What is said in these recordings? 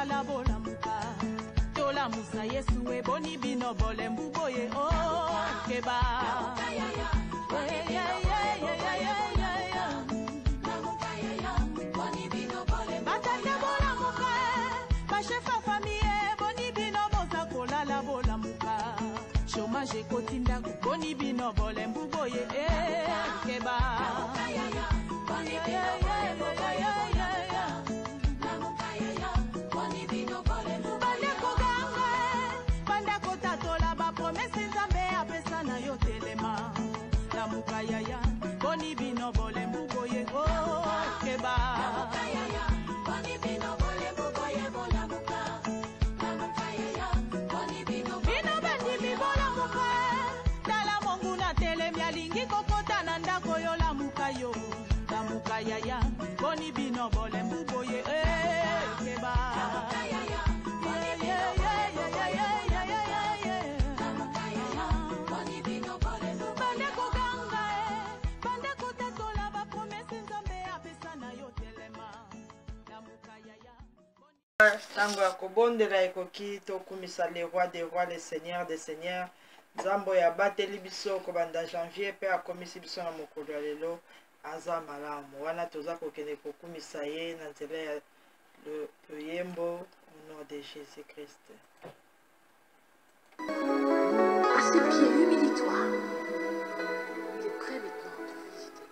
kolala bola muka tola musa yesu e boni bino bole mbuboye oh keba batande bola muka bashefa famille boni bino boza kolala bola muka chômage kotinda boni bino bole mbuboye keba Yaya, boni bino bole mbuboye oh keba. Boni bino bole mbuboye bola muka. Bino bandi bibola muka. Dala mongu na tele mialingi kokota na ndako yo la muka yo. La muka yaya, boni bino bole mbuboye keba. Tango ya kobondela ekoki tokumisa le roi des rois, le seigneur des seigneurs. Nzambo ya bateli biso kobanda janvier pe akomisi biso na mokolo ya lelo aza malamu. Wana toza kokende kokumisa ye na nzela ya loyembo au nom de Jésus-Christ. À ses pieds, humilie-toi. Il est prêt maintenant de te visiter.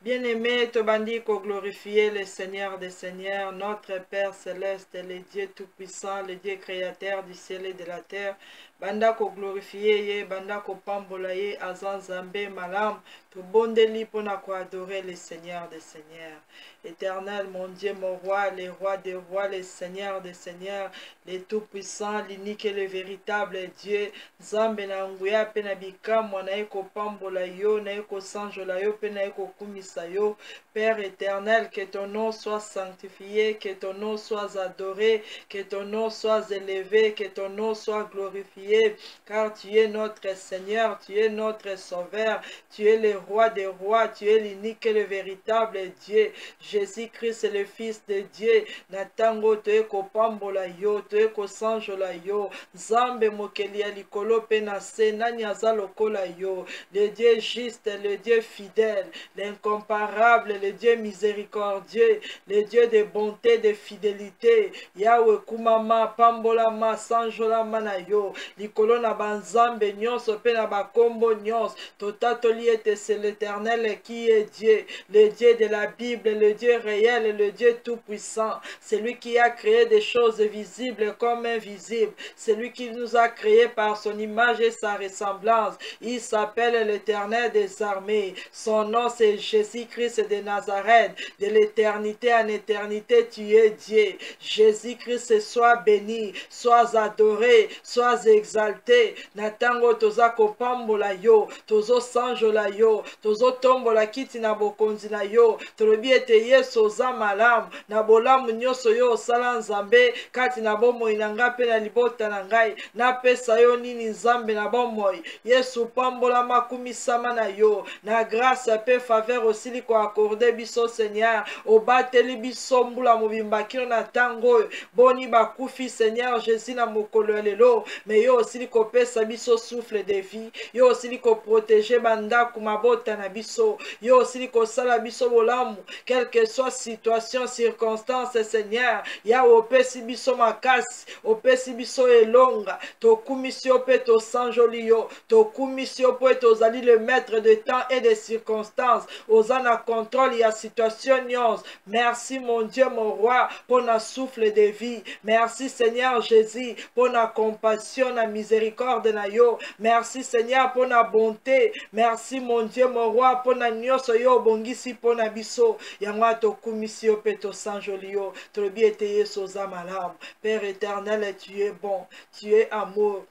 Bien-aimé, Tobandi, ko glorifier le Seigneur des Seigneurs, notre Père Céleste, le Dieu Tout-Puissant, le Dieu Créateur du ciel et de la terre. Banda ko glorifier ye, banda ko pambola ye, azan zambe malam, to bondeli pona ko adorer le Seigneur des Seigneurs. Éternel, mon Dieu, mon roi, les rois des rois, les seigneurs des seigneurs, les tout-puissants, l'unique et le véritable Dieu. Zambe na nguya pe na bikamwa na eko pambola yo, na eko sanjola yo, pe na eko kumisa yo. Père éternel, que ton nom soit sanctifié, que ton nom soit adoré, que ton nom soit élevé, que ton nom soit glorifié, car tu es notre Seigneur, tu es notre Sauveur, tu es le roi des rois, tu es l'unique et le véritable Dieu. Jésus-Christ est le Fils de Dieu. Natango te eko pambola yo, te eko sanjola yo. Zambe mokeli ya likolo pe na se, nani aza lokola yo. Le Dieu juste, le Dieu fidèle, l'incomparable, le Dieu miséricordieux, le Dieu de bonté, de fidélité. Yahweh kumama pambola ma sanjola mana yo. Likolo na banzambe nyonso pe na bakombo nyonso. Totatoli ete c'est l'Éternel qui est Dieu, le Dieu de la Bible, le Dieu réel, le Dieu tout-puissant. C'est lui qui a créé des choses visibles comme invisibles. C'est lui qui nous a créés par son image et sa ressemblance. Il s'appelle l'Éternel des armées. Son nom c'est Jésus-Christ de Nazareth. De l'éternité en éternité, tu es Dieu. Jésus-Christ, sois béni, sois adoré, sois exalté. Natango toza kopambola yo, tozo sanjola yo, tozo tombola kiti na bokonzi na yo. Tolobi ete Yesu oza malamu, na bolamu nyonso yo osala Nzambe, kati na bomoi na ngai pe na libota na ngai, napesa yo nini Nzambe na bomoi. Yesu pambola makumisama na yo, na grâce pe faveur osili ko accorde biso Seigneur, obateli biso mbula mobimba kino na tango, boni bakufi Seigneur Jésus na mokolo ya lelo, mais yo osili kopesa biso souffle de vie, yo osili ko protéger bandako mabota na biso, yo osili kosala biso bolamu, quelle que soit situation, circonstance, Seigneur, ya opesi biso makasi, opesi biso elonga, tokumisi yo pe tosanjoli yo, tokumisi yo po tozali le maître de temps et de circonstances, ozana contrôle ya situation nyonso. Merci mon Dieu, mon roi, pour na souffle de vie. Merci Seigneur Jésus, pour na compassion, na miséricorde na yo. Merci Seigneur pour na bonté. Merci mon Dieu, mon roi, pour na nyonso yo bongisi pour na biso. Yangwa tokumisi yo pe tosanjoli yo. Tolobi ete Yesu oza malamu. Père éternel, tu es bon, tu es amour,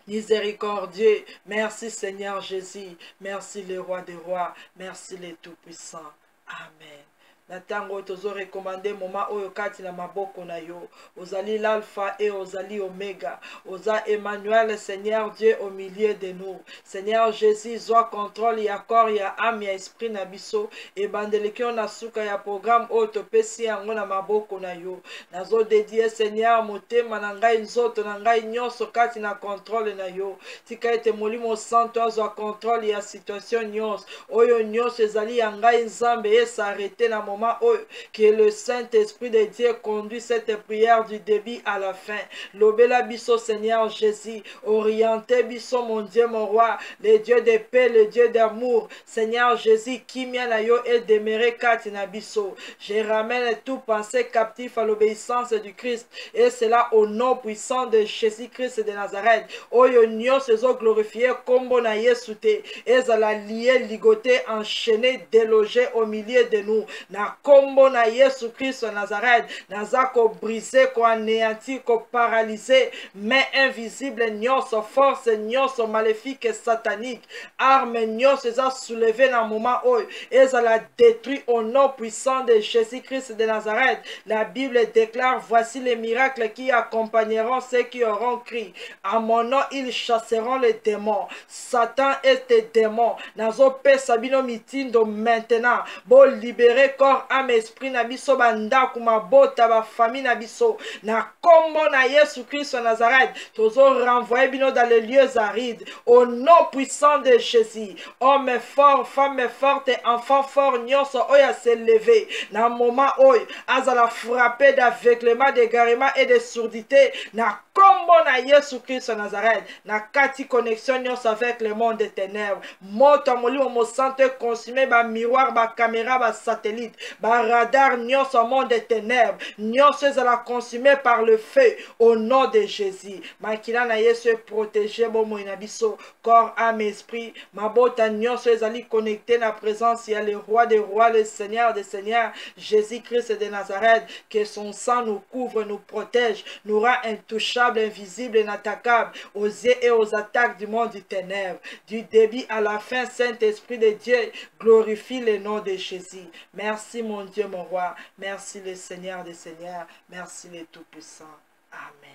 miséricordieux. Merci Seigneur Jésus. Merci le roi des rois. Merci le tout-puissant. Amen. na tango tozo recommander moment oyo kati na maboko na yo. Ozali l'alpha et ozali omega. Oza Emmanuel, Seigneur Dieu au milieu de nous. Seigneur Jésus, zwa contrôle ya corps ya âme ya esprit na biso. E bandeleki na suka ya programme oyo topesi yango na maboko na yo. Nazo dédié Seigneur motema na ngai nzoto na ngai nyonso kati na contrôle na yo. Tika ete molimo santo azwa contrôle ya situation nyonso. Oyo nyonso ezali ya ngai nzambe s'arrêter na moment oyo que le Saint-Esprit de Dieu conduit cette prière du début à la fin. Lobela biso Seigneur Jésus, orientez biso mon Dieu mon roi, le Dieu de paix, le Dieu d'amour. Seigneur Jésus, qui mien na yo est demeuré kati na biso. Je ramène tout pensée captif à l'obéissance du Christ et cela au nom puissant de Jésus-Christ de Nazareth. Oyo nyonso ezo glorifier kombo na Yesu te, ezala lié, ligoté, enchaîné, délogé au milieu de nous. Na kombo na Yesu Christ de Nazareth, naza ko briser, ko anéantir, ko paralyser, mais invisible nyonso, force nyonso maléfique et satanique, arme nyonso eza soulevé na moment oyo, ezala détruit au nom puissant de Jésus-Christ de Nazareth. La Bible déclare, voici les miracles qui accompagneront ceux qui auront crié. À mon nom, ils chasseront les démons. Satan est des démons. Nazo pesa bino mitindo maintenant. Bo libérer corps, âme, esprit na biso banda kuma bota ba famille na biso. Na kombo na Yesu Christ de Nazareth. Tozo renvoyer bino dans les lieux arides. Au nom puissant de Jésus. Homme fort, femme forte, enfant fort, nyonso oya se lever. Na moment oyo, azala frappé d'aveuglement, d'égarement et de surdité. Na kombo na Yesu Christ de Nazareth. Na kati connexion nyonso avec le monde des ténèbres. Moto molimo mo santé consumé ba miroir, ba caméra, ba satellite, ba radar nyonso monde des ténèbres. Nyonso ezala consumé par le feu au nom de Jésus. Makila na Yesu est protégé bomo na biso corps, âme, esprit. Mabota nyonso ezali connecté na présence ya le roi des rois, le Seigneur des seigneurs, Jésus-Christ de Nazareth. Que son sang nous couvre, nous protège, nous rend intouchables, invisibles, inattaquables aux yeux et aux attaques du monde du ténèbre. Du début à la fin, Saint-Esprit de Dieu, glorifie le nom de Jésus. Merci mon Dieu, mon roi. Merci le Seigneur des seigneurs. Merci le Tout-Puissant. Amen.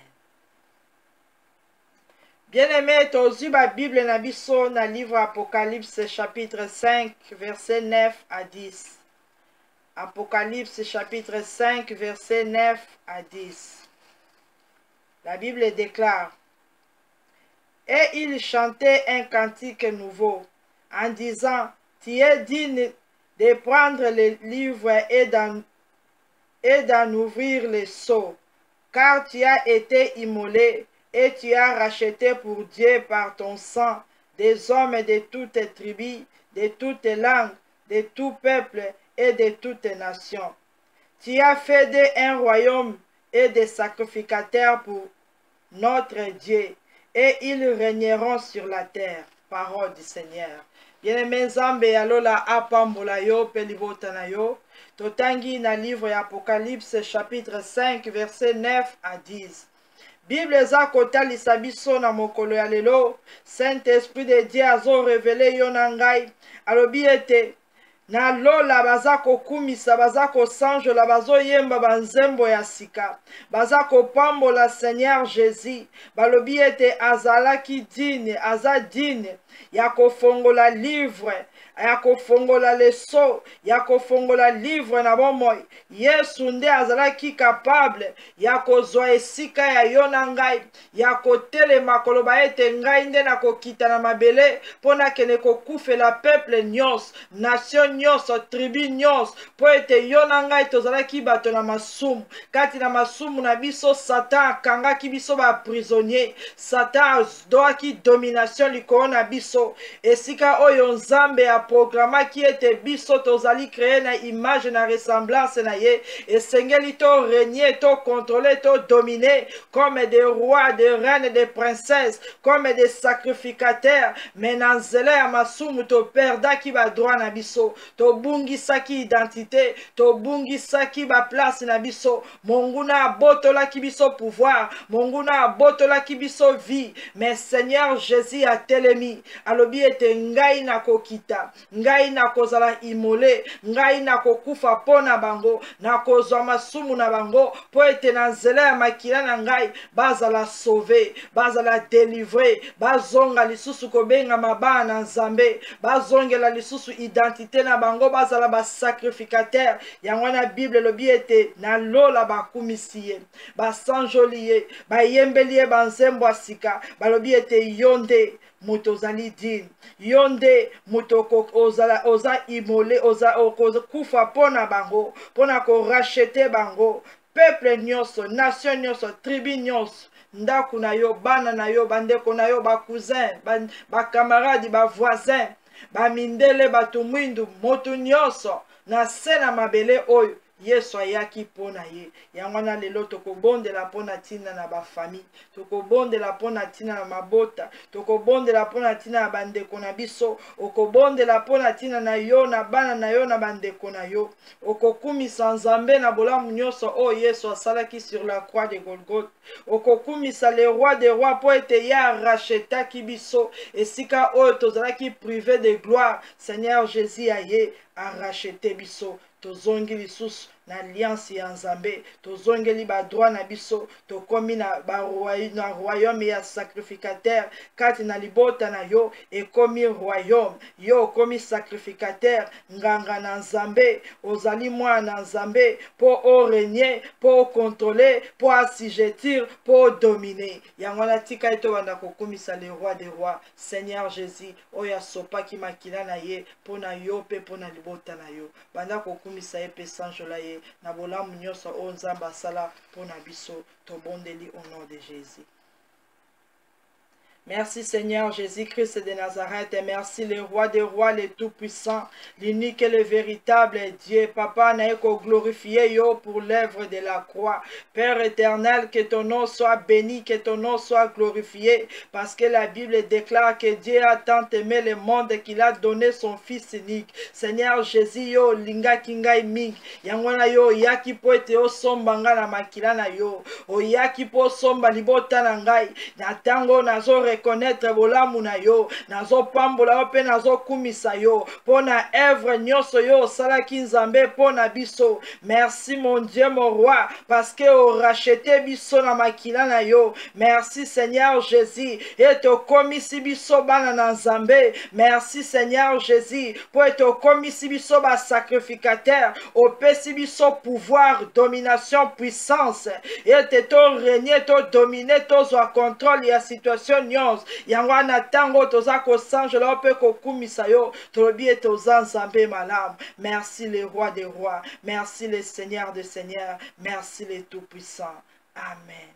Bien-aimé, tozu ba Bible na biso na livre Apocalypse chapitre 5 verset 9 à 10. Apocalypse chapitre 5 verset 9 à 10. La Bible déclare: et il chantait un cantique nouveau en disant: tu es digne de prendre le livre et d'en ouvrir les sceaux, car tu as été immolé et tu as racheté pour Dieu par ton sang des hommes de toutes tribus, de toutes langues, de tout peuple et de toutes nations. Tu as fait d'eux un royaume et des sacrificateurs pour notre Dieu, et ils régneront sur la terre. Parole du Seigneur. Bien-aimé Nzambe alola apambola yo pe libota na yo. Totangi na livre Apocalypse chapitre 5 verset 9 à 10. Bible za kotalisa biso na mokolo ya lelo. Saint-Esprit de Dieu azo révélé yo na ngai. Alobi ete na lola baza kokumisa, baza kosanjola, bazo yemba banzembo ya sika, baza kopambola Seigneur Jésus. Balobi ete azalaki dine, aza dine ya kofongola livre, ya kofongola leso, ya kofongola livre na bomoi. Yesu nde azalaki capable ya kozwa esika ya yo na ngai, ya kotelema koloba ete ngai nde na kokita na mabele pona kene kokufela peuple nyonso, nation nyonso, tribu nyonso, po ete yo na ngai tozalaki bato na masumu. Kati na masumu na biso Satan akangaki biso ba prisonnier. Satan adoaki domination likolo na biso. Esika oyo Nzambe programmaki ete biso tozali créé na image na ressemblance na ye, esengeli to régner, to contrôler, to dominer comme des rois, des reines, des princesses, comme des sacrificateurs. Mais na nzela ya masumu to perdaki ba droit na biso, tobungisaki identité, tobungisaki ba place na biso. Monguna abotolaki biso pouvoir, monguna abotolaki biso vie. Mais Seigneur Jésus a telemi, alobi ete ngai na kokita, ngai na kozala imole, ngai na kokufa pona bango, na kozwa masumu na bango, po ete na nzela ya makila na ngai, bazala sauvé, bazala délivré, bazonga lisusu kobenga mabana na Nzambe, bazongela lisusu identité na bango, bazala ba sacrificateur. Yango na Bible lobi ete na lola bakumisiye, basanjolie, bayembelie banzembo asika, balobi ete yonde moto ozali digne, yonde moto oza imole, oza kufa pona bango, pona ko rachete bango, peuple nyonso, nation nyonso, tribu nyonso, ndaku na yo, bana na yo, bandeko na yo, ba cousin, ba camarade, ba voisin, ba mindele, batu mwindu, moto nyonso, na se na mabele oyo, Yesu ayaki pona ye. Yango na lelo tokobondela pona tina na ba famille, tokobondela pona tina na mabota, tokobondela pona tina na bandeko na biso, okobondela pona tina na yo na bana na yo na bandeko na yo. Okokumisa Nzambe na bolamu nyonso o Yesu asalaki sur la croix de Golgotha. Okokumisa le roi des rois po ete ya rachetaki biso esika oyo tozalaki privé de gloire. Seigneur Jésus aye a racheté biso. Tozongi lisusu na alliance ya Nzambe, tozongeli ba droit na biso, tokomi na royaume ya sacrificateur, kati na libota na yo ekomi royaume, yo komi sacrificateur, nganga na Nzambe, ozali mwana na Nzambe, po o régner, po o contrôler, po assujettir, po o dominer. Yango na tika eto banda kokumisa le roi des rois, Seigneur Jésus, oya sopaki makila na ye, po na yo pe po na libota na yo, banda kokumisa ye pe sanjola ye, na bolamu nyonso o Nzambe asala pona biso, tobondeli au nom de Jésus. Merci Seigneur Jésus-Christ de Nazareth et merci le roi des rois, le tout-puissant, l'unique et le véritable Dieu. Papa, naïko glorifié yo pour l'œuvre de la croix. Père éternel, que ton nom soit béni, que ton nom soit glorifié, parce que la Bible déclare que Dieu a tant aimé le monde qu'il a donné son Fils unique. Seigneur Jésus, yo linga kingai ming, yangona yo yaki po ete o sombanga na makila na yo, o yaki po somba libota na ngai, na tango nazo reconnaître bolamu na yo, nazo pambola pe nazo kumisa yo, pona œuvre nyonso yo salaki Nzambe pona biso. Merci mon Dieu mon roi, parce que o racheté biso na makila na yo. Merci Seigneur Jésus, et to komisi biso bana na Nzambe. Merci Seigneur Jésus, pour eto komisi biso ba sacrificateur, o pesi biso pouvoir, domination, puissance, et te to régner, to dominer, to zo contrôle ya situation nyonso. Yango na tango toza ko sanjola pe ko kumisa yo, tolobi etoza Nzambe malamu. Merci le roi des rois, merci le Seigneur des seigneurs, merci le tout-puissant. Amen.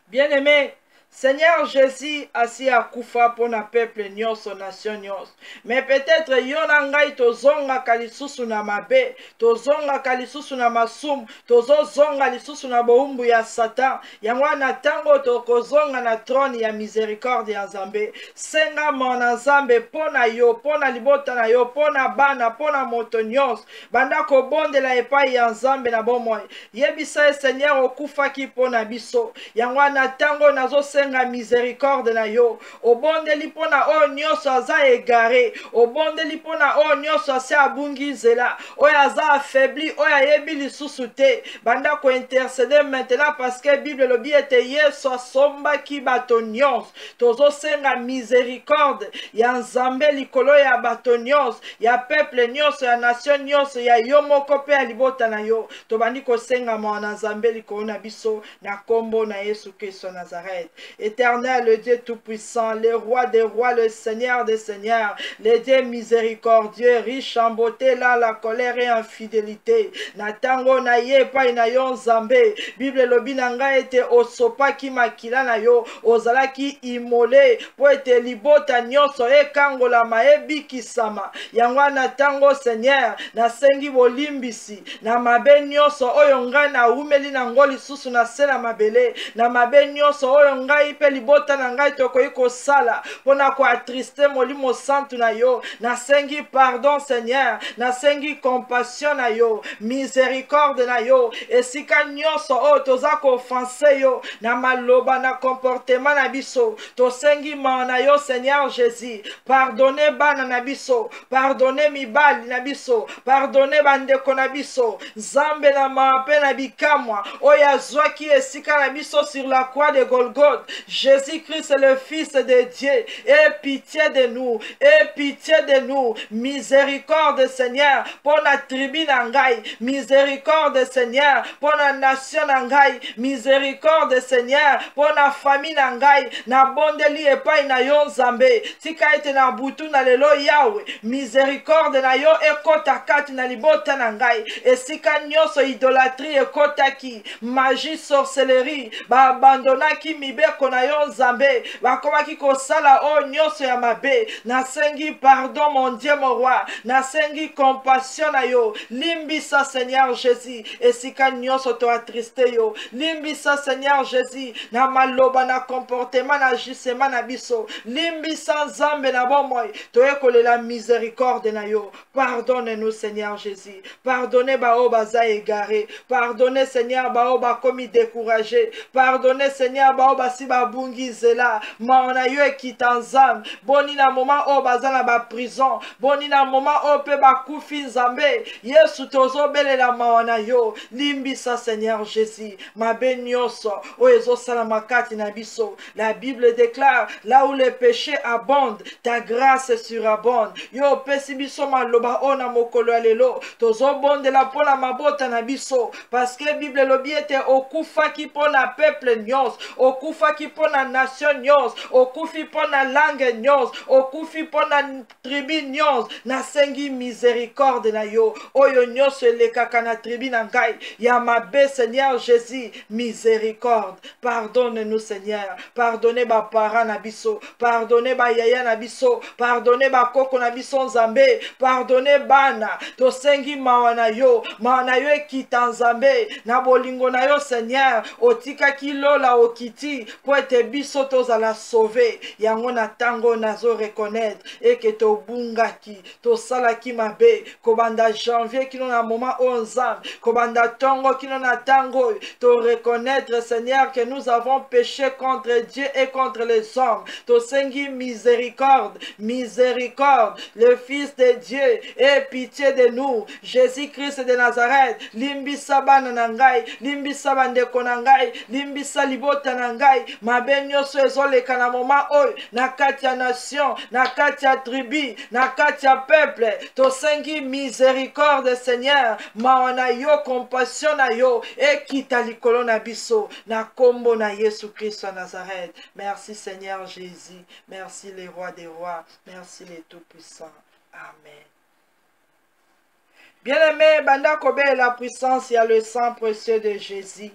Bien-aimé, Seigneur Jésus asi akufa pona peuple nyonso, nation nyonso. Mais peut-être yo na ngai tozonga kalisusu na mabe, tozonga kalisusu na masumu, tozozonga lisusu na boumbu ya Satan. Yango na tango tokozonga na trône ya miséricorde ya Nzambe. Senga mona Nzambe pona yo, pona libota na yo, pona bana, pona moto nyonso. Banda ko bondela epai ya Nzambe na bomoi. Yebisa Seigneur okufaki pona biso. Yango na tango nazo senga miséricorde na yo, obondeli pona o nyonso aza égaré, obondeli pona o nyonso asa abungi nzela, oyo aza affaibli, oyo ayebi lisusu te, banda ko intercéder maintenant parce que Bible lobi ete Yesu asombaki bato nyonso. Tozo senga miséricorde ya Nzambe likolo ya bato nyonso, ya peuple nyonso, ya nation nyonso, ya yo moko pe ya libota na yo. Tobandi ko senga mwana Nzambe likolo na biso na kombo na Yesu Kristo Nazareth. Éternel, le Dieu tout-puissant, le roi des rois, le Seigneur des seigneurs, le Dieu miséricordieux, riche en beauté, là la colère et en fidélité. Natango na ye pa ina yo Nzambe. Bible lobi nanga ete osopa ki makila na yo, ozala ki imole, po ete libota nyonso e kangola maebi kisama. Yango natango Seigneur, na sengi bolimbisi, na mabe nyonso oyo ngai na umeli na ngoli susu na sela mabele, na mabe nyonso oyo ngai ngai pe libota na ngai tokoki kosala mpona koatriste molimo santu na yo. Nasengi pardon Seigneur, nasengi compassion na yo, miséricorde na yo. Esika nyonso oyo toza kofanse yo na maloba na comportement na biso, tosengi mawa na yo Seigneur Jésus. Pardonne bana na biso, pardonne mibali na biso, pardonne bandeko na biso. Nzambe na mawa mpe na bikamwa oyo azwaki esika na biso sur la croix de Golgothe. Jésus-Christ est le Fils de Dieu. Aie pitié de nous, aie pitié de nous. Miséricorde Seigneur pour la tribu nangai, miséricorde Seigneur pour la nation nangai, miséricorde Seigneur pour la famille nangai. Na bondeli epai na yo Nzambe, tika ete na butu na lelo Yahweh, miséricorde na yo ekota kati na libota nangai. Esika nyonso idolâtrie ekotaki, magie, sorcellerie, ba abandonaki mibeko na yo Nzambe, bakomaki kosala o nyonso ya mabe. Nasengi pardon mon Dieu mon roi, nasengi compassion na yo. Limbisa Seigneur Jésus, esika nyonso to attriste yo. Limbisa Seigneur Jésus, na maloba na comportement na jisema na biso. Limbisa Nzambe na bomoi, toyekole la miséricorde na yo. Pardonne-nous Seigneur Jésus, pardonnez bao baza égaré, pardonnez Seigneur bao bakomi découragé, pardonnez Seigneur bao basi babungi zela, maona yo ekitanzam, boni na moment o baza na ba prison, boni na moment o pe bakufi Nzambe, Yesu tozo belela maona yo. Limbisa Seigneur Jésus, mabe nyonso o ezo sala makati na biso. La Bible déclare, là où le péché abonde, ta grâce surabonde. Yo pesi biso maloba o na mokolo alelo, tozo bonde la pona mabota na biso, parce que Bible lobi ete okufa ki pona peuple nyos, okufa ki pona nation nyos, okufi pona langue nyos, okufi pona tribu nyos. Nasengi miséricorde na yo, oyo nyonso elekaka na tribu na ngai, ya mabe Seigneur Jésus, miséricorde. Pardonne-nous Seigneur, pardonnez ba parents na biso, pardonnez ba yaya na biso, pardonnez ba koko na biso Nzambe, pardonnez bana, tosengi mawa na yo ekita Nzambe, na bolingo na yo Seigneur, otika kilola okiti, po ete biso tozala sauvé. Yango na tango nazo reconnaître, eke tobungaki, tosalaki mabe, kobanda janvier kino na moment o Nzambe, kobanda tongo kino na tango, to reconnaître Seigneur que nous avons péché contre Dieu et contre les hommes. Tosengi miséricorde, miséricorde, le Fils de Dieu, aie pitié de nous. Jésus-Christ de Nazareth, limbisa bana nangai, limbisa bandeko nangai, limbisa libota nangai, mabe nyonso ezoleka na moment oyo, na kati ya nation, na kati ya tribu, na kati ya peuple. Tosengi miséricorde Seigneur, maona yo, compassion na yo, ekita likolo na biso, na kombo na Yesu Christ à Nazareth. Merci Seigneur Jésus, merci les rois des rois, merci les tout-puissants. Amen. Bien-aimé, banda kobe la puissance, il y a le sang précieux de Jésus.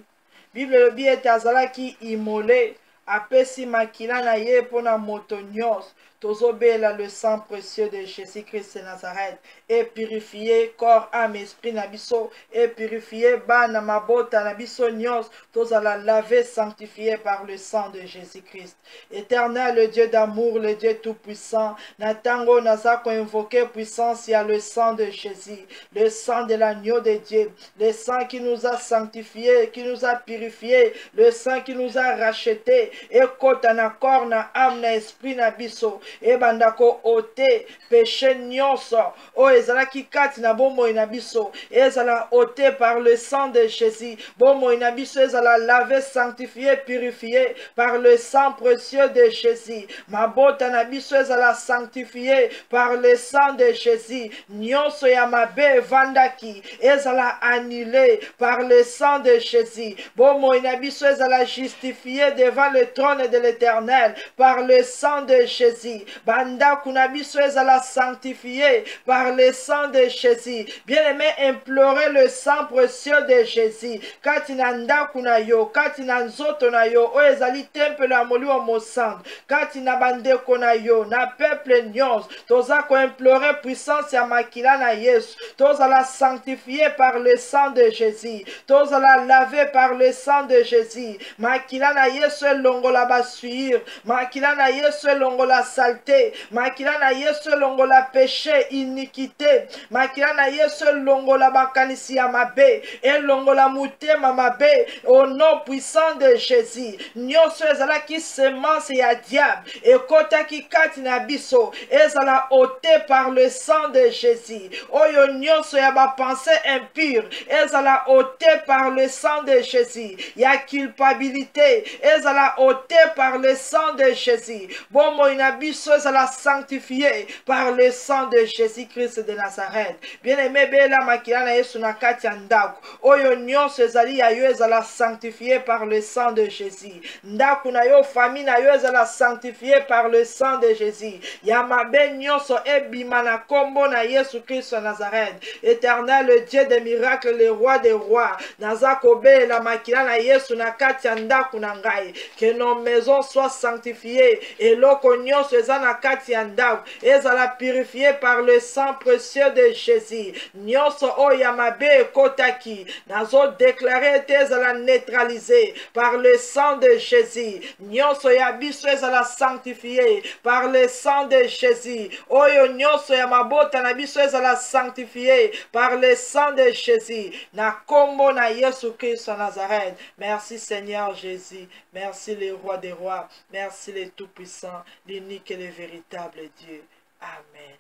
Bible le bi ete azalaki immolé, apesi makila na ye pona moto nyos. Tozobela le sang précieux de Jésus-Christ de Nazareth, et purifier corps, âme, esprit nabiso, et purifier bana mabota nabiso nyos, tozala laver, sanctifié par le sang de Jésus-Christ. Éternel, le Dieu d'amour, le Dieu tout-puissant, natango nazako invoquer puissance, il y a le sang de Jésus, le sang de l'agneau de Dieu, le sang qui nous a sanctifiés, qui nous a purifiés, le sang qui nous a rachetés, et kota na corps, na âme, na esprit nabiso, et bandako ote péché nyonso o ezalaki kati na bomoi na biso, ezala ote par le sang de Jésus. Bomoi na biso ezala lavé, sanctifié, purifié par le sang précieux de Jésus. Mabota na biso ezala sanctifié par le sang de Jésus. Nyonso ya mabe vandaki ezala annulé par le sang de Jésus. Bomoi na biso ezala justifié devant le trône de l'Éternel par le sang de Jésus. Jésus. Banda kunabiso ezala sanctifié par le sang de Jésus. Bien-aimé, implorez le sang précieux de Jésus. Katina ndaku na yo, katina nzoto na yo, o ezali temple la molimo mosantu. Katina bandeko na yo, na peuple nyonso, toza ko implorer puissance ya makila na Yesu. Toza la sanctifié par le sang de Jésus. Toza la laver par le sang de Jésus. Makila na Yesu elongola basuir. Makila na Yesu elongola saleté. Makila na Yesu elongola péché, iniquité. Makila na Yesu elongola bakanisi ya mabe. Elongola mutema mabe. Au nom puissant de Jésus. Nyonso ezalaki semence ya diable. Ekotaki kati na biso. Ezala ôté par le sang de Jésus. Oyo nyonso ya ba pensée impure. Ezala ôté par le sang de Jésus. Ya culpabilité. Ezala ôté par le sang de Jésus. Bomo inabiso ezala sanctifié par le sang de Jésus-Christ de Nazareth. Bien-aimé, bela makila na Yesu na kati ya ndako. Oyo nyonso ezali ya yo ezala sanctifié par le sang de Jésus. Ndako na yo, famille na yo ezala sanctifié par le sang de Jésus. Ya mabe nyonso ebima na kombo na Yesu Christ de Nazareth. Éternel, le Dieu des miracles, le roi des rois. Naza kobe la makila na Yesu na kati ya ndako na ngai. Que nos maisons soient sanctifiées. Et loko nyonso eza na kati ya ndako ezala purifié par le sang précieux de Jésus. Nyonso o ya mabe ekotaki nazo déclarer ete ezala neutralisé par le sang de Jésus. Nyonso ya biso ezala sanctifié par le sang de Jésus. Oyo nyonso ya mabota na biso ezala sanctifié par le sang de Jésus. Na kombo na Yesu Christ de Nazareth. Merci Seigneur Jésus. Merci le roi des rois. Merci le tout-puissant, l'unique et le véritable Dieu. Amen.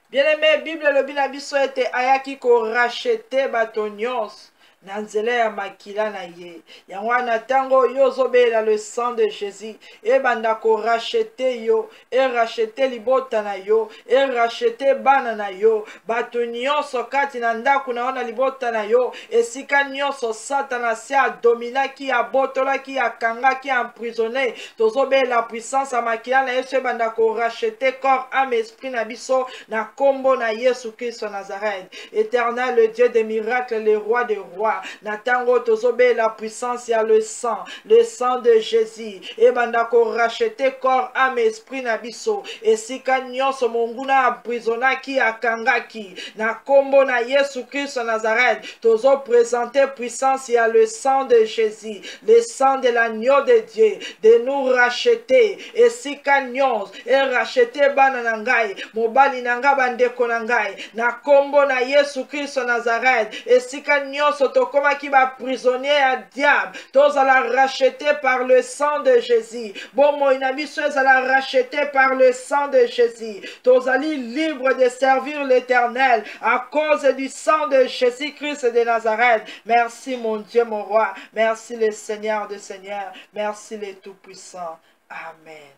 Bien-aimé, Bible le binabiso ete ayaki ko racheter batonyos. Nanzele ya makila na ye. Yangwana tango yo zobela le sang de Jésus. E banda ko racheter yo. E racheter libota na yo. E racheter bana na yo. Bato nyonso kati na ndaku na ona libota na yo. Esika nyonso satana si a domina ki a botola ki a kanga ki a emprisonné. Tozobe la puissance a makila na yesu. E banda ko racheter corps, âme, esprit na biso. Na kombo na Yesu Christ de Nazareth. Éternel, le Dieu des miracles, le roi des rois. Natango tozobe la puissance ya le sang de Jésus. Et bandako racheter corps, âme, esprit na biso. Et sika nyonso monguna emprisonaki akangaki. Na kombo na Yesu Christ de Nazareth. Tozo présenter puissance ya le sang de Jésus. Le sang de l'agneau de Dieu. De nous racheter. Et sika nyonso. Et racheter bana nangai. Mobali nanga bandeko nangai. Na kombo na Yesu Christ de Nazareth. Et sika nyonso comme qui va prisonnier à diable, tous à la racheter par le sang de Jésus. Bon, mon ami, à la racheter par le sang de Jésus. Tous allez libre de servir l'Éternel à cause du sang de Jésus-Christ de Nazareth. Merci, mon Dieu, mon roi. Merci, le Seigneur de Seigneurs. Merci, le Tout-Puissant. Amen.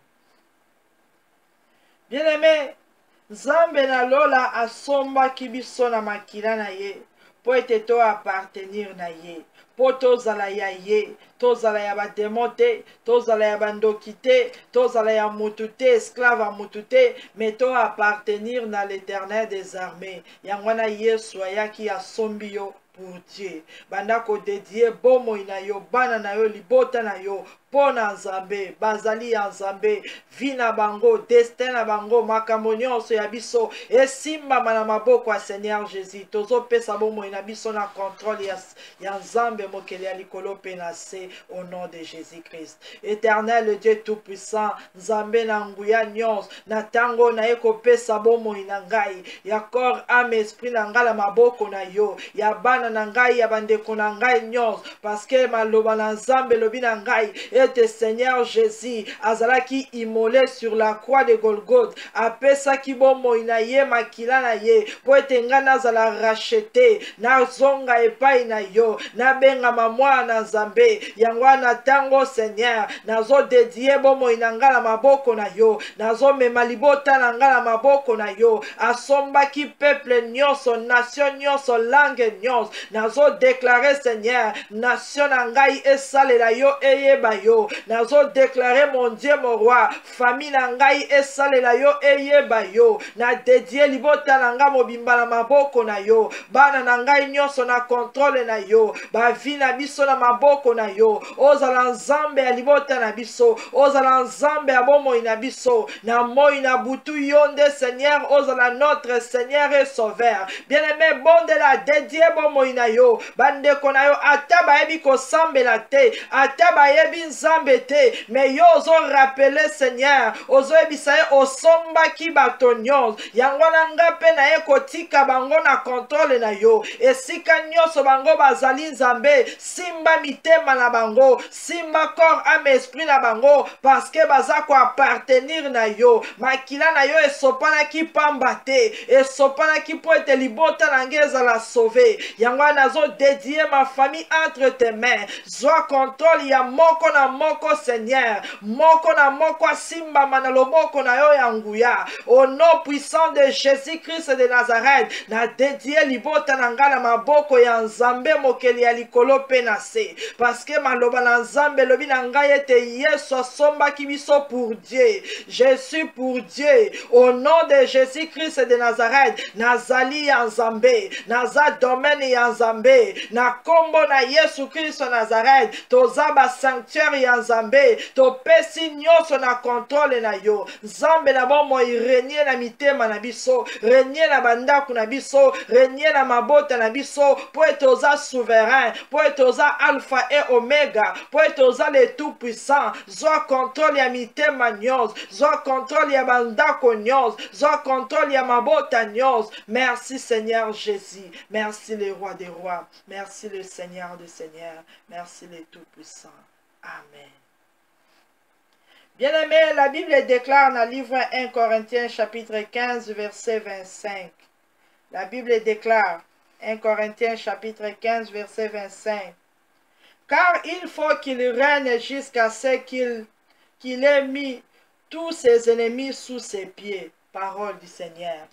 Bien-aimé, Nzambe na lola asomba kibiso na makila na ye. Po ete to appartenir na ye. Po tozala ya ye. Tozala ya bademote. Tozala ya bandokite. Tozala ya mutute. Esclave a mutute. Mais to appartenir na l'Éternel des armées. Yangwana Yesu ayaki asombi yo pour Dieu. Bandako dédié bomo ina yo. Bana na yo. Libota na yo. Pona Nzambe, bazali ya Nzambe, vina bango, destin na bango, makambo nyonso ya biso, esimba na maboko ya Seigneur Jésus. Tozo pesa bomo ina biso na contrôle ya Nzambe mokele ya likolo pe na se au nom de Jésus-Christ. Éternel, le Dieu tout-puissant, Nzambe na nguya nyonso, na tango na eko pesa bomo ina ngai, ya corps, âme, esprit na ngala maboko na yo, ya bana na ngai, ya bandeko na ngai nyonso, parce que maloba na Nzambe lobi na ngai, et Seigneur Jésus azalaki immolé sur la croix de Golgotha apesa kibomo inaye makila na ye po etenga nazala racheté na zonga epai na yo na benga mamwa na Nzambe yango na tango Seigneur nazo dédié bomo inangala maboko na yo nazo mema libota na ngala maboko na yo asombaki peuple nyonso nation nyonso langue nyonso nazo déclarer Seigneur nation na ngai esalela yo eyeba yo yo. Nazo déclarer mon Dieu, mon roi. Famille na ngai esalela yo eyeba yo. Na dédié libota na nga mobimba na maboko na yo. Bana na ngai nyonso na contrôle na yo. Ba vie na biso na maboko na yo. Ozala nzambe ya libota na biso. Ozala nzambe ya bomoi na biso. Na moi na butu yonde Seigneur. Ozala notre Seigneur et Sauveur. Bien-aimé, bon de la dédié bomoi na yo. Bande kona yo ata bayebi kosambela te. Ata bayebi nzambe te. Mais yo ozo rappeler Seigneur. Ozo ebisa ye osomba ki bato nyonso. Yango na nga pe na ye kotika bango na contrôle na yo. Esika nyonso bango bazali nzambe. Simba mitema na bango. Simba corps âme esprit na bango. Parce que baza ko appartenir na yo. Makila na yo esopana ki pamba te. Esopana ki po ete libota na ngeza la sauver. Yango nazo dédier ma famille entre tes mains. Zwa contrôle ya moko na moko Seigneur. Moko na moko simba manaloboko na yo ya nguya. Au nom puissant de Jésus-Christ de Nazareth. Na dédier libota na nga na maboko ya nzambe mokeli ya likolo pe na se. Parce que maloba na nzambe lobi na ngai ete Yesu asombaki biso pour Dieu. Je suis pour Dieu. Au nom de Jésus-Christ de Nazareth. Nazali ya nzambe. Naza domaine ya nzambe. Na kombo na Yesu Christ Nazareth. Toza ba sanctuaire ya nzambe. Topesi nyonso na contrôle na yo. Nzambe na bomo irenie na mitema na biso. Renie na bandaku na biso. Renie na mabota na biso. Po ete oza souverain. Po ete oza alpha et omega. Po ete oza le tout puissant. Zwa contrôle ya mitema nyonso. Zwa contrôle ya bandako nyonso. Zwa contrôle ya mabota nyonso. Merci Seigneur Jésus. Merci le roi des rois. Merci le Seigneur des seigneurs. Merci le tout puissant. Amen. Bien-aimé, la Bible déclare dans le livre 1 Corinthiens chapitre 15 verset 25. La Bible déclare 1 Corinthiens chapitre 15 verset 25. Car il faut qu'il règne jusqu'à ce qu'il ait mis tous ses ennemis sous ses pieds. Parole du Seigneur.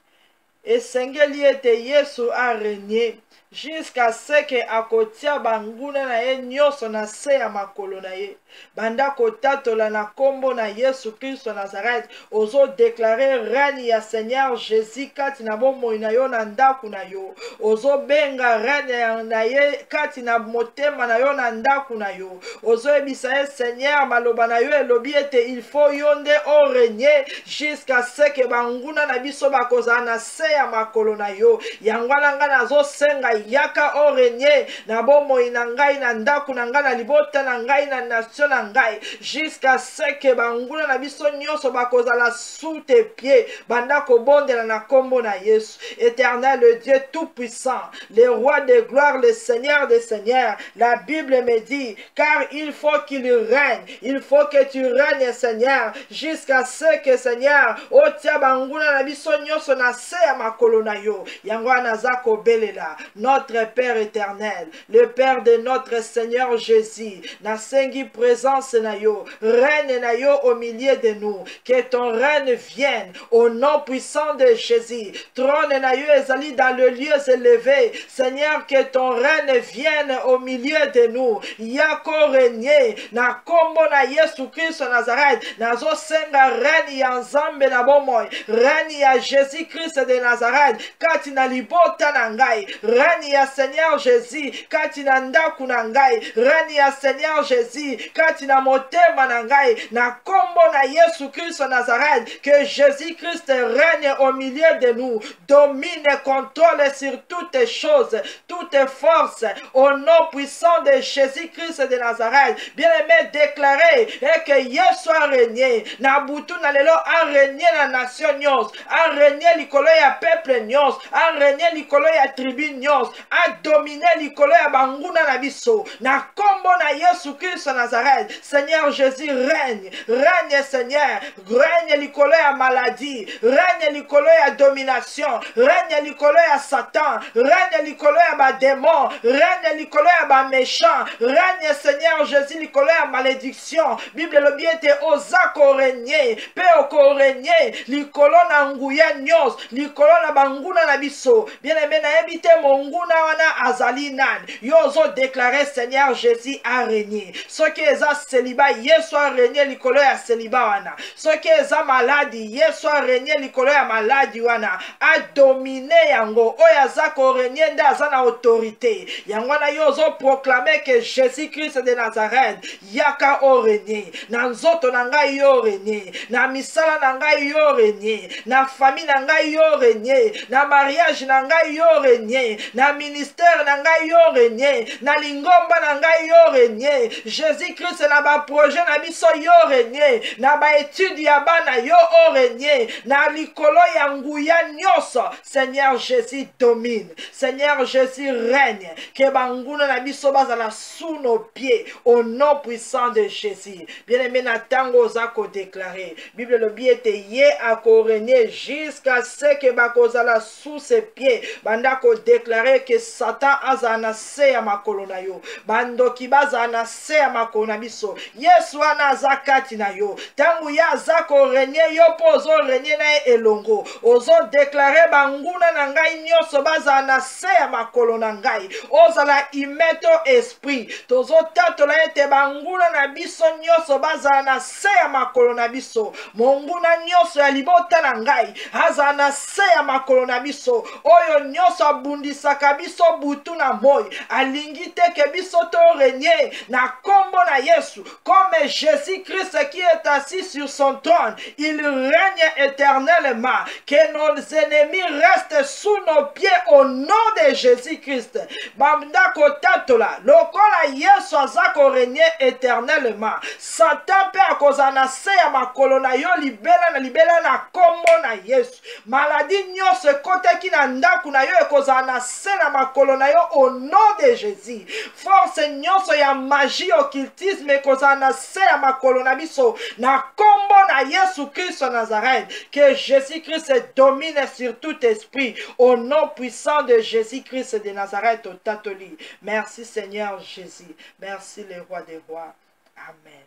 Et Sengeli ete Yesu a régné jusqu'à ce que akotia banguna na ye nyonso na se ya makolo na ye. Banda kotatola na kombo na Yesu Kristo Nazareth. Ozo déclarer règne ya Seigneur Jésus kati na bomoi na yo na ndaku na yo. Ozo benga règne na ye kati na motema na yo na ndaku na yo. Ozo ebisa ye Seigneur maloba na yo elobi ete il faut yonde o régner jusqu'à ce que banguna na biso bakozala na se ya makolo na yo. Yangwana nga nazo senga yaka o régner na bomoi na ngai na ndaku na ngai na libota na ngai na nation na ngai jusqu'à ce que banguna na biso nyonso bakozala sous tes pieds banda kobondela na kombo na Yesu. Éternel, le Dieu tout puissant, le roi de gloire, le Seigneur des seigneurs. La Bible me dit car il faut qu'il règne, il faut que tu règnes Seigneur jusqu'à ce que Seigneur otia banguna na biso nyonso na se ya makolo na yo. Yango naza kobelela notre Père éternel, le Père de notre Seigneur Jésus, na sengi présence na yo, règne na yo au milieu de nous, que ton règne vienne au nom puissant de Jésus. Trône na yo ezali dans le lieu élevé, Seigneur, que ton règne vienne au milieu de nous. Yako régner na kombo na Yesu Christ Nazareth. Nazo senga règne ya nzambe na bomoi, règne ya Jésus Christ de Nazareth kati na libota na ngai, règne ya Seigneur Jésus kati na ndaku na ngai, règne ya Seigneur Jésus kati na motema na ngai, na kombo na Yesu Christ Nazareth. Que Jésus Christ règne au milieu de nous, domine, contrôle sur toutes choses, toutes forces, au nom puissant de Jésus Christ de Nazareth. Bien-aimé, déclaré et que Yesu a régné na butu na lelo, a régné na nation nyonso, a régné likolo ya peuple nyonso, a régné likolo ya tribu nyonso, a dominé likolo ya banguna na biso na kombo na Yesu Christ Nazareth. Seigneur Jésus, règne, règne Seigneur, règne likolo ya maladie, règne likolo ya domination, règne likolo ya Satan, règne likolo ya ba démon, règne likolo ya ba méchant, règne Seigneur Jésus likolo ya malédiction. Bible lobi ete oza ko régner, pe oko régner likolo na nguya nyonso, likolo likolo na banguna na biso. Bien-aimé, na yebite monguna wana azali nani. Yozo déclarer Seigneur Jésus a régné. Ce qui est célibat, Yesu a régné likolo ya célibat wana. Ce qui est maladie, Yesu a régné likolo ya maladie wana. A dominé yango. Oya zako régné nda azana autorité. Yango na yozo proclamer que Jésus-Christ de Nazareth yaka o régné. Na nzoto na ngai yo régné. Na misala na ngai yo régné. Na famille na ngai yo régné. Na mariage na ngai yo régné. Na ministère na ngai yo régné. Na lingomba na ngai yo régné. Jésus-Christ na ba projet na biso yo régné. Na ba étude ya bana yo o régné. Na likolo ya nguya nyonso. Seigneur Jésus domine. Seigneur Jésus règne. Que banguna na biso bazala sous nos pieds au nom puissant de Jésus. Bien-aimé, na tango zako déclaré. Bible le biete ye a régner jusqu'à ce que bakozala sous ses pieds. Bandako déclaré que Satan azana se ya makolo na yo. Bandoki bazana se ya makolo na biso. Yesu ana zakati na yo. Tangu ya zako régner yo pozo régner na elongo. Ozo déclarer banguna na ngai nyonso bazana se ya makolo na ngai. Ozala imeto esprit. Tozo tatola ete banguna na biso nyonso bazana se ya makolo na biso. Monguna nyonso ya libota na ngai azana se ya makolo na biso. Oyo nyonso abundisaka biso butu na moi. Alingi te ke biso to régner na kombo na Yesu. Comme Jésus-Christ qui est assis sur son trône, il règne éternellement. Que nos ennemis restent sous nos pieds au nom de Jésus-Christ. Bamda kotatola lokola Yesu azako régner éternellement. Satan pe akozana se ya makolo na yo libela na kombo na Yesu. Maladie nyonso ekoteki na ndaku na yo ekozana se na makolo na yo au nom de Jésus. Force nyonso ya magie occultisme ekozana se ya makolo na biso na kombo na Yesu Christ Nazareth. Que Jésus-Christ domine sur tout esprit au nom puissant de Jésus-Christ de Nazareth au Tatoli. Merci Seigneur Jésus. Merci le roi des rois. Amen.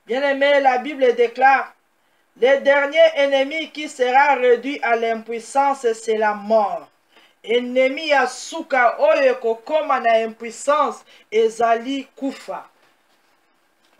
Bien-aimé, la Bible déclare: le dernier ennemi qui sera réduit à l'impuissance, c'est la mort. Ennemi ya suka oyo kokoma na impuissance ezali kufa.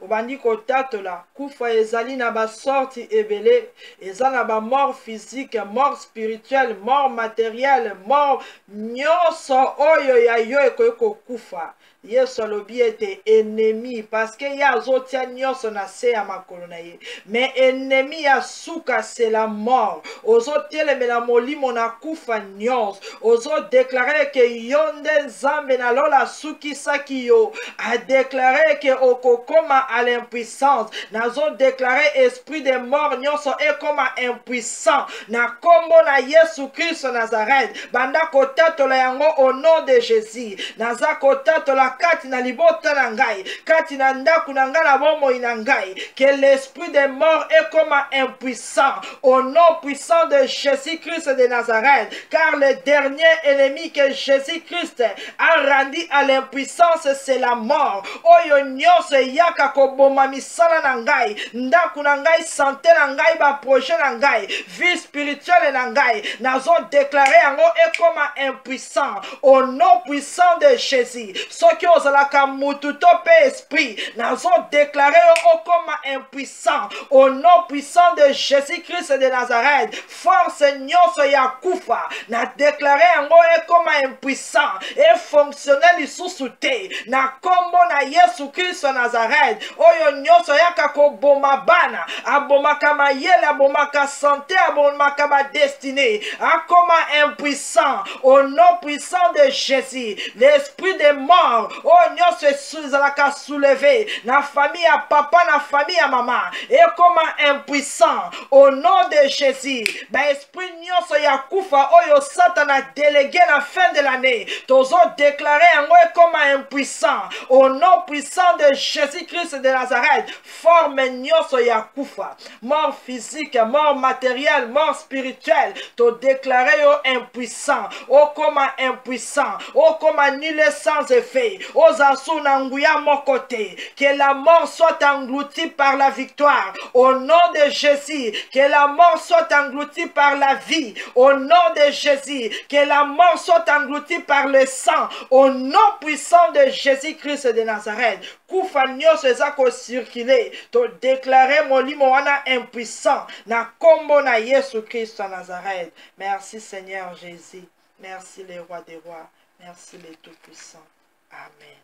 Obandi kotatola kufa ezali na ba sorti ebele, ezali na ba mort physique, mort spirituelle, mort matérielle, mort nyonso oyo ya yo ekoyeko kufa. Yesu alobi ete ennemi parce que ya zotia nyonso na se ya makolo na ye. Mais ennemi ya suka c'est la mort. Ozo telemela molimo na kufa nyonso. Ozo déclarer que yonde nzambe na lola suki saki yo. A déclarer que okokoma à l'impuissance. Nazo déclarer esprit de mort nyonso e koma impuissant. Na kombo na Yesu Christ Nazareth. Banda kotatola yango au nom de Jésus. Naza kotatola kati na libota na ngai, kati na ndaku na ngai na bomoi na ngai, que l'esprit de mort est comme impuissant au nom puissant de Jésus-Christ de Nazareth, car le dernier ennemi que Jésus-Christ a rendu à l'impuissance, c'est la mort. Oyo nyonso yaka koboma misala na ngai, ndaku na ngai, santé na ngai, ba projet na ngai, vie spirituelle na ngai, nazo déclarer yango est comme impuissant au nom puissant de Jésus. Ce qui ozalaka mutu to pe esprit, nazo déclarer au comme impuissant au nom puissant de Jésus-Christ de Nazareth. Force nyonso ya kufa na déclarer yango e comme impuissant et fonctionnel lisusu te na kombo na Yesu Christ Nazareth. Oyo nyonso yaka koboma bana, abomaka mayele, abomaka santé, abomaka ba destinée, akoma impuissant au nom puissant de Jésus. L'esprit de mort oh nyonso ezalaka soulevé na famille ya papa, na famille ya maman, et comme impuissant au nom de Jésus. Ba esprit nyonso ya kufa oyo Satan a délégué la fin de l'année, tozo déclarer yango comme impuissant au nom puissant de Jésus-Christ de Nazareth. Forme nyonso ya kufa, mort physique, mort matérielle, mort spirituelle, to déclarer yo impuissant, oh comme impuissant, oh comme nul sans effet. Ozasu nanguya mokote. Que la mort soit engloutie par la victoire. Au nom de Jésus. Que la mort soit engloutie par la vie. Au nom de Jésus. Que la mort soit engloutie par le sang. Au nom puissant de Jésus-Christ de Nazareth. Kufa nyonso eza ko circuler. To déclarer molimo wana impuissant. Na kombo na Yesu Christ de Nazareth. Merci Seigneur Jésus. Merci les rois des rois. Merci les tout-puissants. Amen.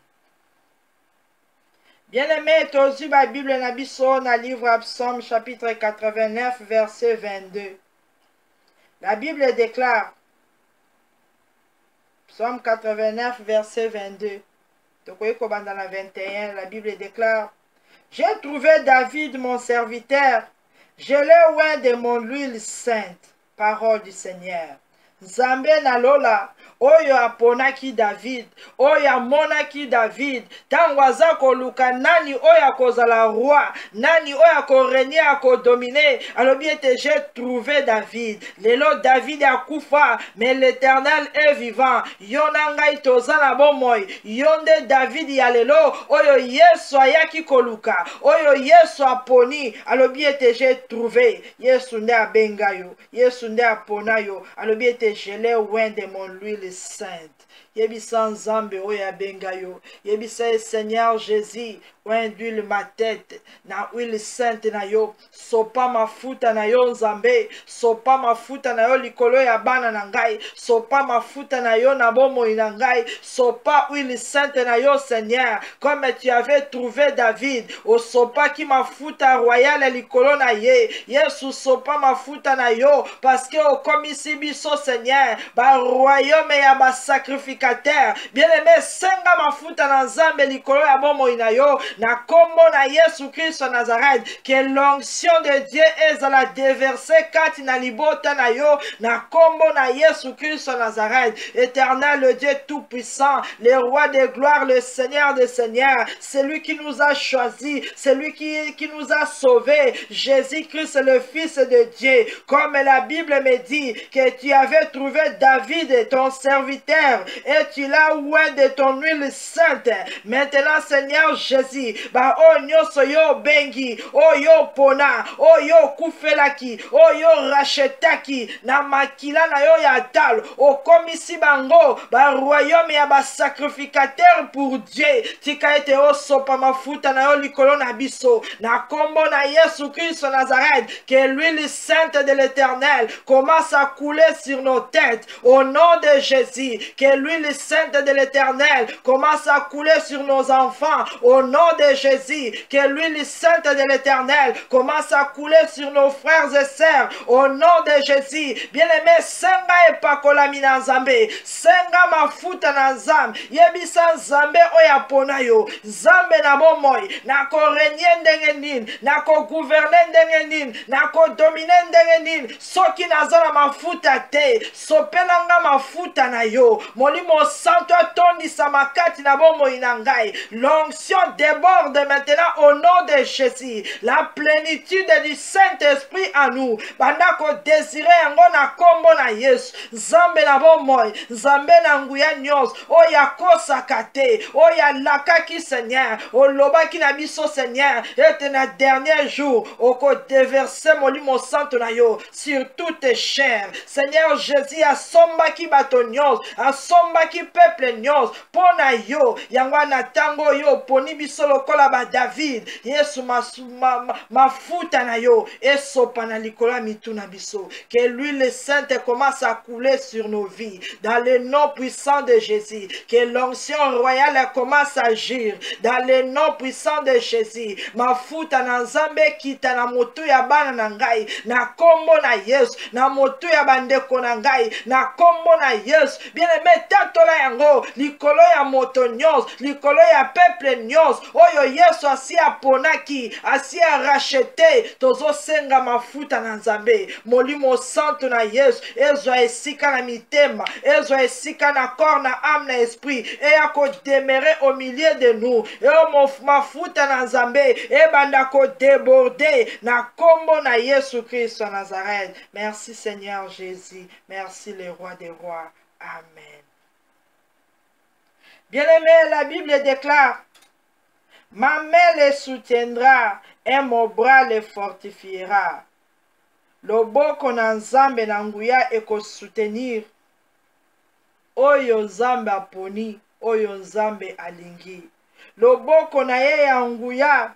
Bien-aimés, tozu ba Bible na biso na livre Psaume chapitre 89 verset 22. La Bible déclare, Psaume 89 verset 22. Tokoyi kobanda na 21, la Bible déclare, j'ai trouvé David mon serviteur, je l'ai oint de mon huile sainte, parole du Seigneur. Nzambe na lola, oyo aponaki David, oyo amonaki David, tango aza koluka nani oyo akozala roi, nani oyo akorenie akodomine, alobi ete j'ai trouvé David. Lelo David akufa, mais l'Éternel est vivant. Yo na ngai toza na bomoi, yonde David ya lelo, oyo Yesu ayaki koluka, oyo Yesu aponi, alobi ete j'ai trouvé. Yesu nde abenga yo, Yesu nde apona yo, alobi ete je l'ai oint de mon huile sainte. Yebisa Nzambe oya benga yo. Yebisa Seigneur Jésus, oint d'huile ma tête, na huile sainte na yo. Sopa mafuta na yo Nzambe, sopa mafuta na yo likolo ya bana na ngai, sopa mafuta na yo na bomoi na ngai, sopa huile sainte na yo Seigneur, comme tu avais trouvé David, o sopa ki mafuta royale likolo na ye. Yesu sopa mafuta na yo, parce que o komisi biso Seigneur, ba royaume ya ba sacrificateur. Bien-aimé, senga mafuta na Nzambe likolo ya bomoi na yo, na kombo na Yesu Christ Nazareth, que l'onction de Dieu ezala déversée kati na libota na yo, na kombo na Yesu Christ Nazareth. Éternel, le Dieu tout-puissant, le roi de gloire, le Seigneur des seigneurs, celui qui nous a choisis, celui qui nous a sauvés, Jésus-Christ, le Fils de Dieu. Comme la Bible me dit que tu avais trouvé David, ton serviteur, et tu l'as oint de ton huile sainte. Maintenant, Seigneur Jésus, ba o nyoso yo bengi, o yo pona, o yo kufelaki, o yo rachetaki, na makila na yo ya tal, o komisi bango, ba royaume ya ba sacrificateur pour Dieu, tika ete o sopa mafuta na yo likolo na biso, na kombo na Yesu Christ Nazareth, que l'huile sainte de l'Éternel commence à couler sur nos têtes, au nom de Jésus, que l'huile sainte de l'Éternel commence à couler sur nos enfants, au nom de Jésus, que l'huile sainte de l'Éternel commence à couler sur nos frères et sœurs, au nom de Jésus. Bien-aimé, senga epakola mina Nzambe, senga mafuta na Nzambe, yebisa Nzambe oya pona yo, Nzambe na bomoi, na ko renye ndenge nini, na ko gouverner ndenge nini, na ko dominer ndenge nini, soki nazala mafuta te, sopelanga mafuta na yo, molimo santo atondisa makati na bomoi na ngai, l'onction déborde maintenant au nom de Jésus, la plénitude du Saint-Esprit en nous, bandako désiré yango na kombo na Yesu, Nzambe na bomoi, Nzambe na nguya nyonso, oya kosaka te, oya lakaki Seigneur, olobaki na biso Seigneur, ete na dernier jour, oko déverser molimo santo na yo, sur toutes chairs, Seigneur Jésus, asombaki bato nyonso, asombaki peuple nyonso, pona yo, yango na tango yo, poni biso lokola ba David, Yesu mafuta na yo, esopa na likola mitu na biso, que l'huile sainte commence à couler sur nos vies, dans le nom puissant de Jésus, que l'onction royale commence à agir, dans le nom puissant de Jésus, mafuta na Nzambe kita na motu ya bana na ngai, na kombo na Yesu, na motu ya bandeko na ngai, na kombo na Yesu, bien aimé, tatola yango, likolo ya moto nyonso, likolo ya peuple nyonso, oyo Yesu asi aponaki, asi arachete, tozo senga mafuta na Nzambe, molimo santo na Yesu, ezwa esika na mitema, ezwa esika na corps, na âme, na esprit, et ako demeurer au milieu de nous, et o mafuta na Nzambe, et bandako déborder, na kombo na Yesu Christ Nazareth. Merci Seigneur Jésus, merci le roi des rois. Amen. Bien-aimé, la Bible déclare, ma main les soutiendra et mon bras les fortifiera. Loboko na nzambe na nguya ekosoutenir oyo nzambe aponi, oyo nzambe alingi. Loboko na ye ya nguya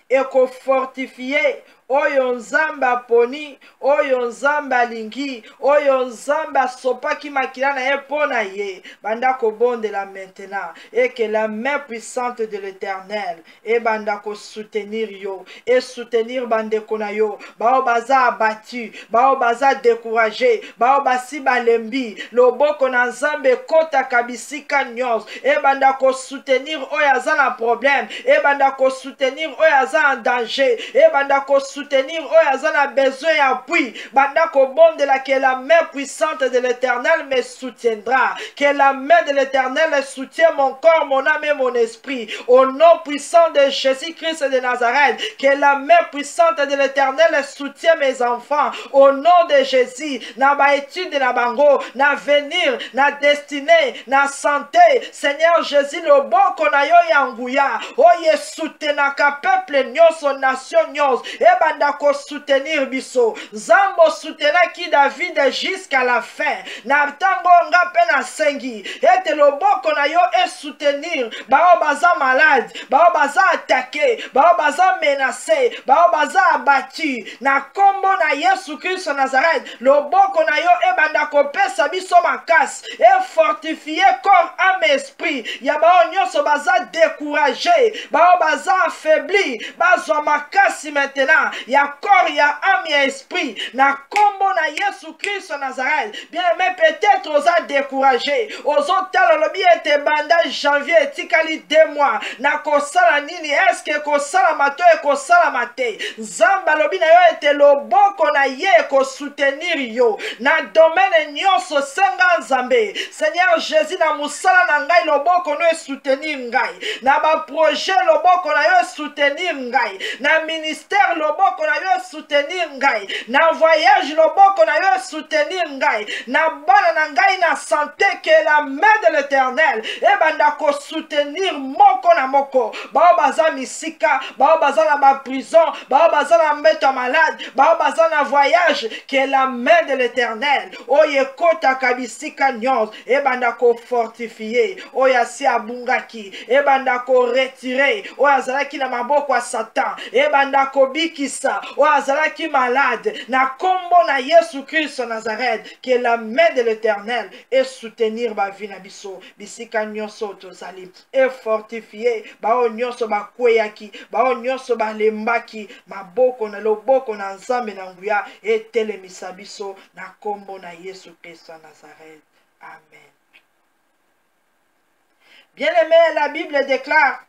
ekofortifie oyo nzambe aponi, oyo nzambe alingi, oyo nzambe asopaki makila na ye mpo na ye. Banda kobondela maintenant et que la main puissante de l'Éternel et banda ko soutenir yo et soutenir bandeko na yo bao baza abattu, bao baza découragé, bao basi balembi. Loboko na nzambe kota kabisika nyos et banda ko soutenir oyo aza na problème, et banda ko soutenir oyo aza en danger, et banda ko soutenir oyo aza na besoin ya appui. Banda ko bondela que la main puissante de l'Éternel me soutiendra, que la main de l'Éternel soutient mon corps, mon âme et mon esprit. Au nom puissant de Jésus-Christ de Nazareth, que la main puissante de l'Éternel soutient mes enfants. Au nom de Jésus, na ba étude na bango, na venir, na destinée, na santé. Seigneur Jésus, le boko na yo ya nguya, oye soutenaka peuple nyonso, nation nyonso, e banda ko soutenir biso. Zambo soutenaki David jusqu'à la fin. Na tango nga pe na sengi, ete loboko na yo e soutenir bao baza malade, bao baza attaqué, bao baza menacé, bao baza abattu. Na kombo na Yesu Christ Nazareth, loboko na yo e banda ko pesa biso makasi, e fortifier corps, âme, esprit. Ya bao nyonso baza découragé, bao baza affaibli, bazwa makasi maintenant. Ya corps, ya âme, ya esprit. Na kombo na Yesu Christ Nazareth. Bien aimé, peut-être osa découragé, ozo tala lobi ete banda janvier etikali 2 mois. Na kosala nini? Est-ce que kosala mato e kosala mate? Zamba lobi na yo ete loboko na ye ko soutenir yo. Na domaine nyonso senga nzambe. Seigneur Jésus, na musala na ngai loboko no e soutenir ngai. Na ba projet loboko na yo e soutenir ngai. Na ministère loboko na yo e soutenir ngai. Na voyage loboko na yo e soutenir ngai. Na bana na ngai na santé, que la main de l'Éternel e banda ko soutenir moko na moko. Bao baza misika, bao baza na ba prison, bao baza na mbeto malade, bao baza na voyage, que la main de l'Éternel oye kota kabisika nyons e banda ko fortifier, oya si abungaki e banda ko retirer, oya azalaki na maboko ya Satan e banda ko bikisa, oya azalaki malade. Na kombo na Yesu Christ Nazareth, que la main de l'Éternel et soutenir ba vie na biso bisika nyonso tozali et fortifier bao nyonso bakweyaki, bao nyonso balembaki maboko na loboko na nzambe na nguya etelemisa biso na kombo na Yesu Christ Nazareth. Amen. Bien-aimé, la Bible déclare,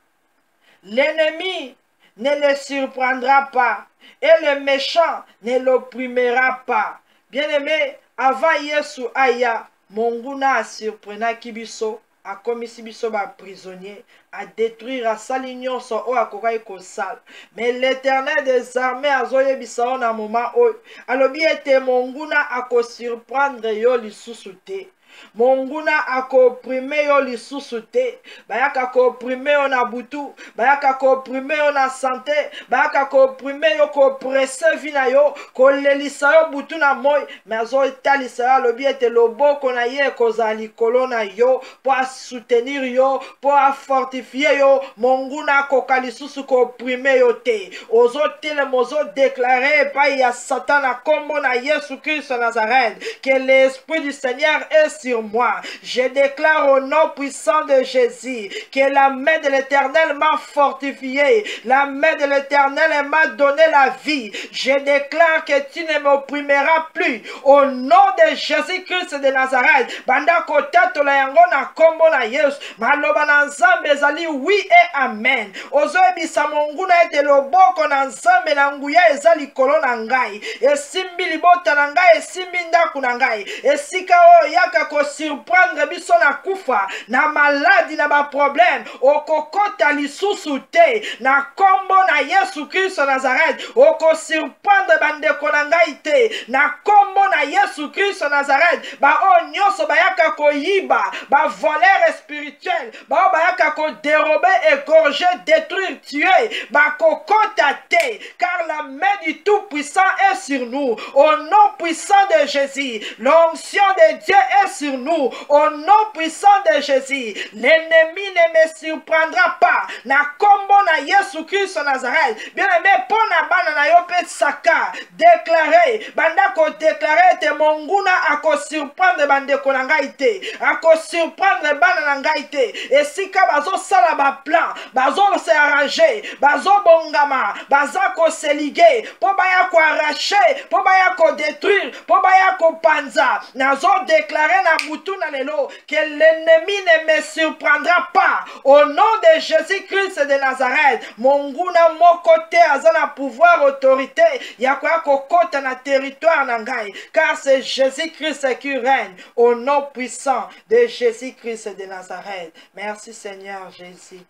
l'ennemi ne le surprendra pas et le méchant ne l'opprimera pas. Bien-aimé, avant Yesu aya, monguna a surprenaki biso, a komisi biso ba prisonnier, a détruire a sali nyonso o akokai kosala. Mais l'Éternel des armées a zoye bisao na moment o, alobi ete monguna a ko surprendre yo lisusu te. Monguna akoprime yo lisusu te. Bayaka koprime yo na butu, bayaka koprime yo na santé, bayaka koprime yo ko presse vina yo, ko lelisa yo butu na moi. Mais azo italisa yo lobi ete loboko na ye kozali likolo na yo, po a soutenir yo, po a fortifier yo. Monguna koka lisusu koprime yo te. Ozo tele mozo déclarer pa ya Satan na kombo na Yesu Christ Nazareth, que l'Esprit du Seigneur est sur moi. Je déclare au nom puissant de Jésus que la main de l'Éternel m'a fortifié. La main de l'Éternel m'a donné la vie. Je déclare que tu ne m'opprimeras plus. Au nom de Jésus-Christ de Nazareth. Banda kotato la yango na kombo na Yesu. Maloba na nzambe ezali oui et amen. Ozo ebisa monguna ete loboko na nzambe na nguya ezali kolo na ngai. Esimbi libota na ngai, esimbi ndaku na ngai. Esika o yaka ko surprendre biso na kufa na maladi na ba problème okokota lisusu te na kombo na Yesu Kristo Nazareth oko surprendre bandeko na ngai te na kombo na Yesu Kristo Nazareth ba o nyonso bayaka koyiba ba voleur spirituel ba bayaka ko dérober égorger détruire tuer ba kokota te car la main du Tout-Puissant est sur nous au nom puissant de Jésus. L'onction de Dieu est sur nous au nom puissant de Jésus. L'ennemi ne me surprendra pas na kombo na Yesu Kristo Nazareth. Bien aimé, pona bana na yo pe saka déclarer banda ko déclarer te monguna ako surprendre bande ko na ngai te ako surprendre bana na ngai te esika bazo sala ba plan bazo se arranger bazo bongama baza ko se liguer po baya ko arracher po baya ko détruire po baya ko panza nazo déclarer na mutu na lelo que l'ennemi ne me surprendra pas au nom de Jésus-Christ de Nazareth. Monguna moko te azana pouvoir autorité ya kwa kokota na territoire na ngai car c'est Jésus-Christ qui règne au nom puissant de Jésus-Christ de Nazareth. Merci Seigneur Jésus.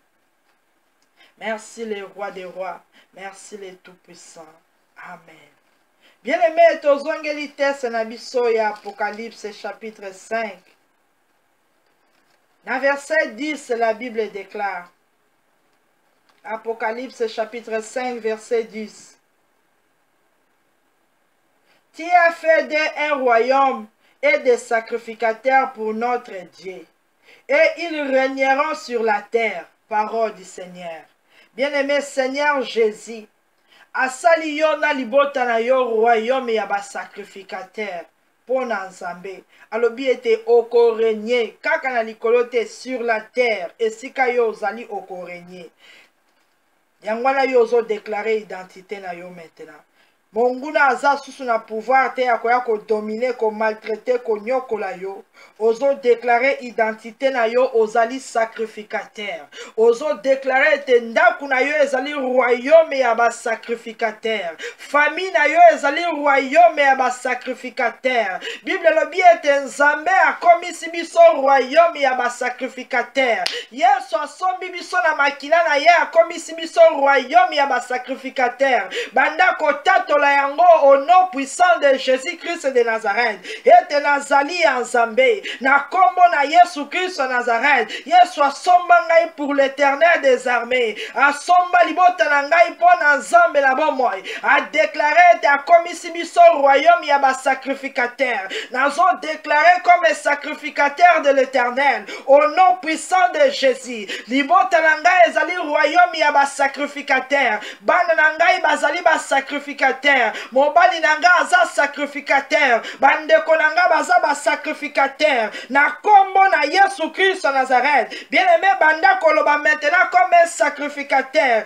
Merci les rois des rois. Merci les tout-puissants. Amen. Bien-aimés, tozongeli test na biso ya Apocalypse chapitre 5. Dans verset 10, la Bible déclare. Apocalypse chapitre 5, verset 10. Tu as fait d'eux un royaume et des sacrificateurs pour notre Dieu, et ils régneront sur la terre. Parole du Seigneur. Bien-aimé Seigneur Jésus, asali yo na libota na yo royaume ya ba sacrificateur. Pona nzambe alobi ete okorenye kaka na likolo te sur la terre esika yo ozali okorenye yango wana yo ozo déclarer identité na yo maintenant monguna aza susu na pouvoir te ya koya ko dominer ko maltraiter ko nyokola yo ozo déclarer identité na yo ozali sacrificateur ozo déclarer ete ndaku na yo ezali royaume ya ba sacrificateur famille na yo ezali royaume ya ba sacrificateur Bible lobi ete nzambe akomisi biso royaume ya ba sacrificateur Yesu asombi biso na makila na ye akomisi biso royaume ya ba sacrificateur banda kotato la yango au nom puissant de Jésus-Christ de Nazareth ete nazali ya nzambe na kombo na Yesu Kristo Nazareth Yesu asomba ngai pour l'Éternel des armées asomba libota na ngai po na nzambe na bomoi a déclaré ete akomisi biso royaume ya ba sacrificateur nazo déclaré comme sacrificateur de l'Éternel au nom puissant de Jésus libota na ngai ezali royaume ya ba sacrificateur bana na ngai bazali ba sacrificateur mobali nanga aza sacrificateur bandeko nanga baza ba sacrificateur na kombo na Yesu Christ Nazareth bien-aimé banda koloba maintenant comme un sacrificateur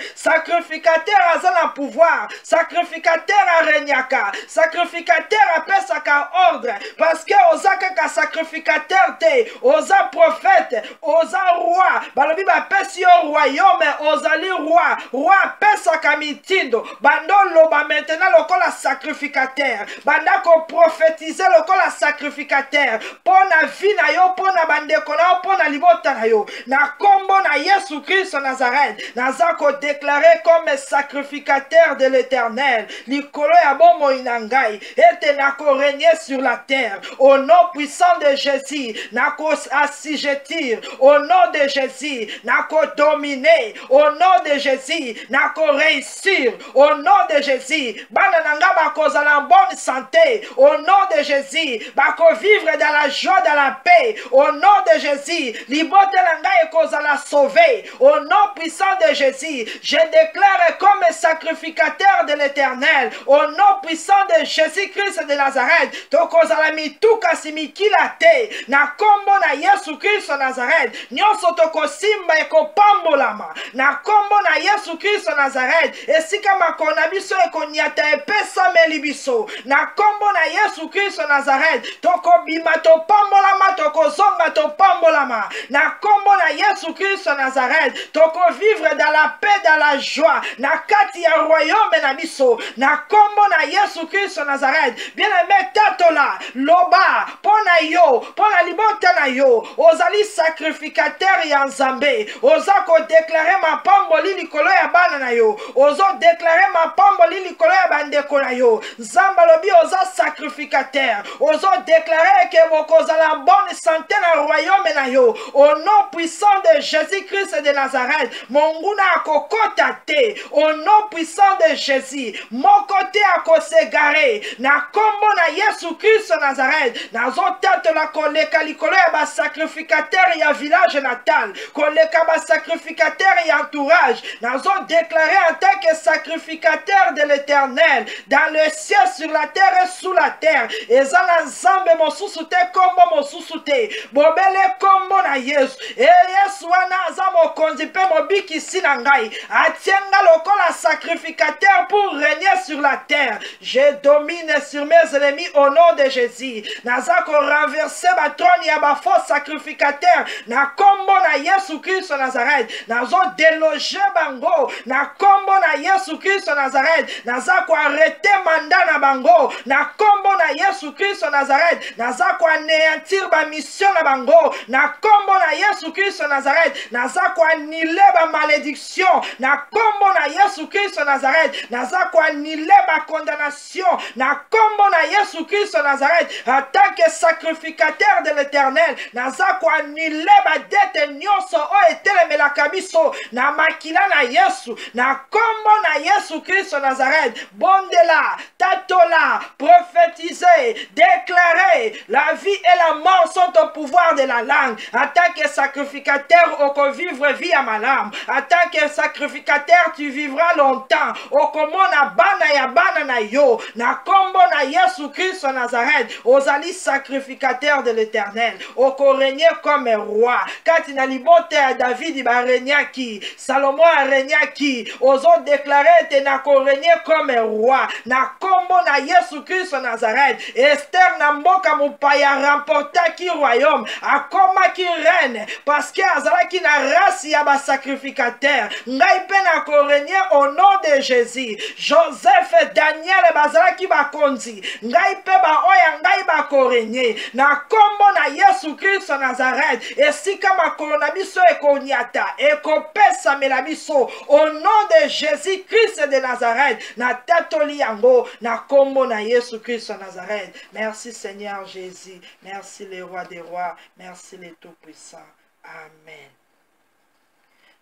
aza na pouvoir sacrificateur arenyaka sacrificateur apesaka ordre parce que oza kaka sacrificateur te oza prophète oza roi balobi bapesi yo royaume ozali roi apesaka mitindo bando loba maintenant lokola sacrificateur banda ko prophétiser lokola sacrificateur pona vie na yo pona bandeko na yo pona libota na yo na kombo na Yesu Christ Nazareth naza ko déclarer comme sacrificateur de l'Éternel likolo ya bomo inangai ete na ko régner sur la terre au nom puissant de Jésus na ko assujettir au nom de Jésus na ko dominer au nom de Jésus na ko réussir au nom de Jésus bana nanga bakozala en bonne santé au nom de Jésus bako vivre dans la joie dans la paix au nom de Jésus libote nanga ekozala sauvé au nom puissant de Jésus je déclare comme sacrificateur de l'Éternel au nom puissant de Jésus-Christ de Nazareth tokozala mituka simikila te na kombo na Yesu Christ Nazareth nyonso tokosimba ekopambolama na kombo na Yesu Christ Nazareth esika makona biso ekonyata epesameli biso na kombo na Yesu Christ Nazareth tokobima topambolama tokozonga topambolama na kombo na Yesu Christ Nazareth tokovivre dans la paix, dans la joie na kati ya royaume na biso na kombo na Yesu Christ Nazareth. Bien-aimé tatola loba pona yo pona libota na yo ozali sacrificateur ya Nzambe oza ko déclarer mapamboli likolo ya bana na yo ozo déclarer mapamboli likolo ya bandeko na yo Nzamba lobi oza sacrificateur ozo déclarer que bokozala bonne santé na royaume na yo au nom puissant de Jésus-Christ de Nazareth. Monguna akokota te au nom puissant de Jésus moko te akosegare na kombo na Yesu Christ Nazareth nazo tete la koleka likolo ya ba sacrificateur ya village natal koleka ba sacrificateur ya entourage nazo déclarer en tant que sacrificateur de l'Éternel dans le ciel, sur la terre et sous la terre ezala Nzambe mosusu te kombo mosusu te bobele kombo na Yesu Yesu wana aza mokonzi pe mobikisi na ngai atienga lokola sacrificateur pour régner sur la terre. Je domine sur mes ennemis au nom de Jésus. Naza ko renverser ba trône ya ba faux sacrificateur na kombo na Yesu Christ Nazareth. Nazo déloger bango na kombo na Yesu Christ Nazareth. Naza ko arrêter mandat na bango na kombo na Yesu Christ Nazareth. Naza ko anéantir ba mission na bango na kombo na Yesu Christ Nazareth. Naza ko annuler ba malédiction na kombo na Yesu Christ Nazareth. Naza ko annuler ba condamnation na kombo na Yesu Christ Nazareth. En tant que sacrificateur de l'Éternel naza ko annuler ba dette nyonso o etelemelaka biso na makila na Yesu na kombo na Yesu Christ Nazareth. Bondela tatola prophétiser déclarer la vie et la mort sont au pouvoir de la langue. En tant que sacrificateur au vivre vie à ma lame. En tant que sacrificateur tu vivras longtemps okomona bana ya bana na yo na kombo na Yesu Christ Nazareth. Ozali sacrificateur de l'Éternel oko régner comme roi kati na libota ya David ba regnaki Salomon a regnaki ozo déclarer te na ko régner comme roi na kombo na Yesu Christ Nazareth. Esther na mboka mupaya remporta ki royaume akoma ki reine parce que azalaki na race ya ba sacrificateur ngai pe na ko régner au nom de Jésus. Joseph et Daniel bazalaki bakonzi ngai pe ba oya ngai ba ko régner na kombo na Yesu Christ Nazareth. Esika makolo na biso ekonyata ekopesa mela biso au nom de Jésus Christ de Nazareth na tatoli yango na kombo na Yesu Christ Nazareth. Merci Seigneur Jésus, merci le roi des rois, merci le tout-puissant. Amen.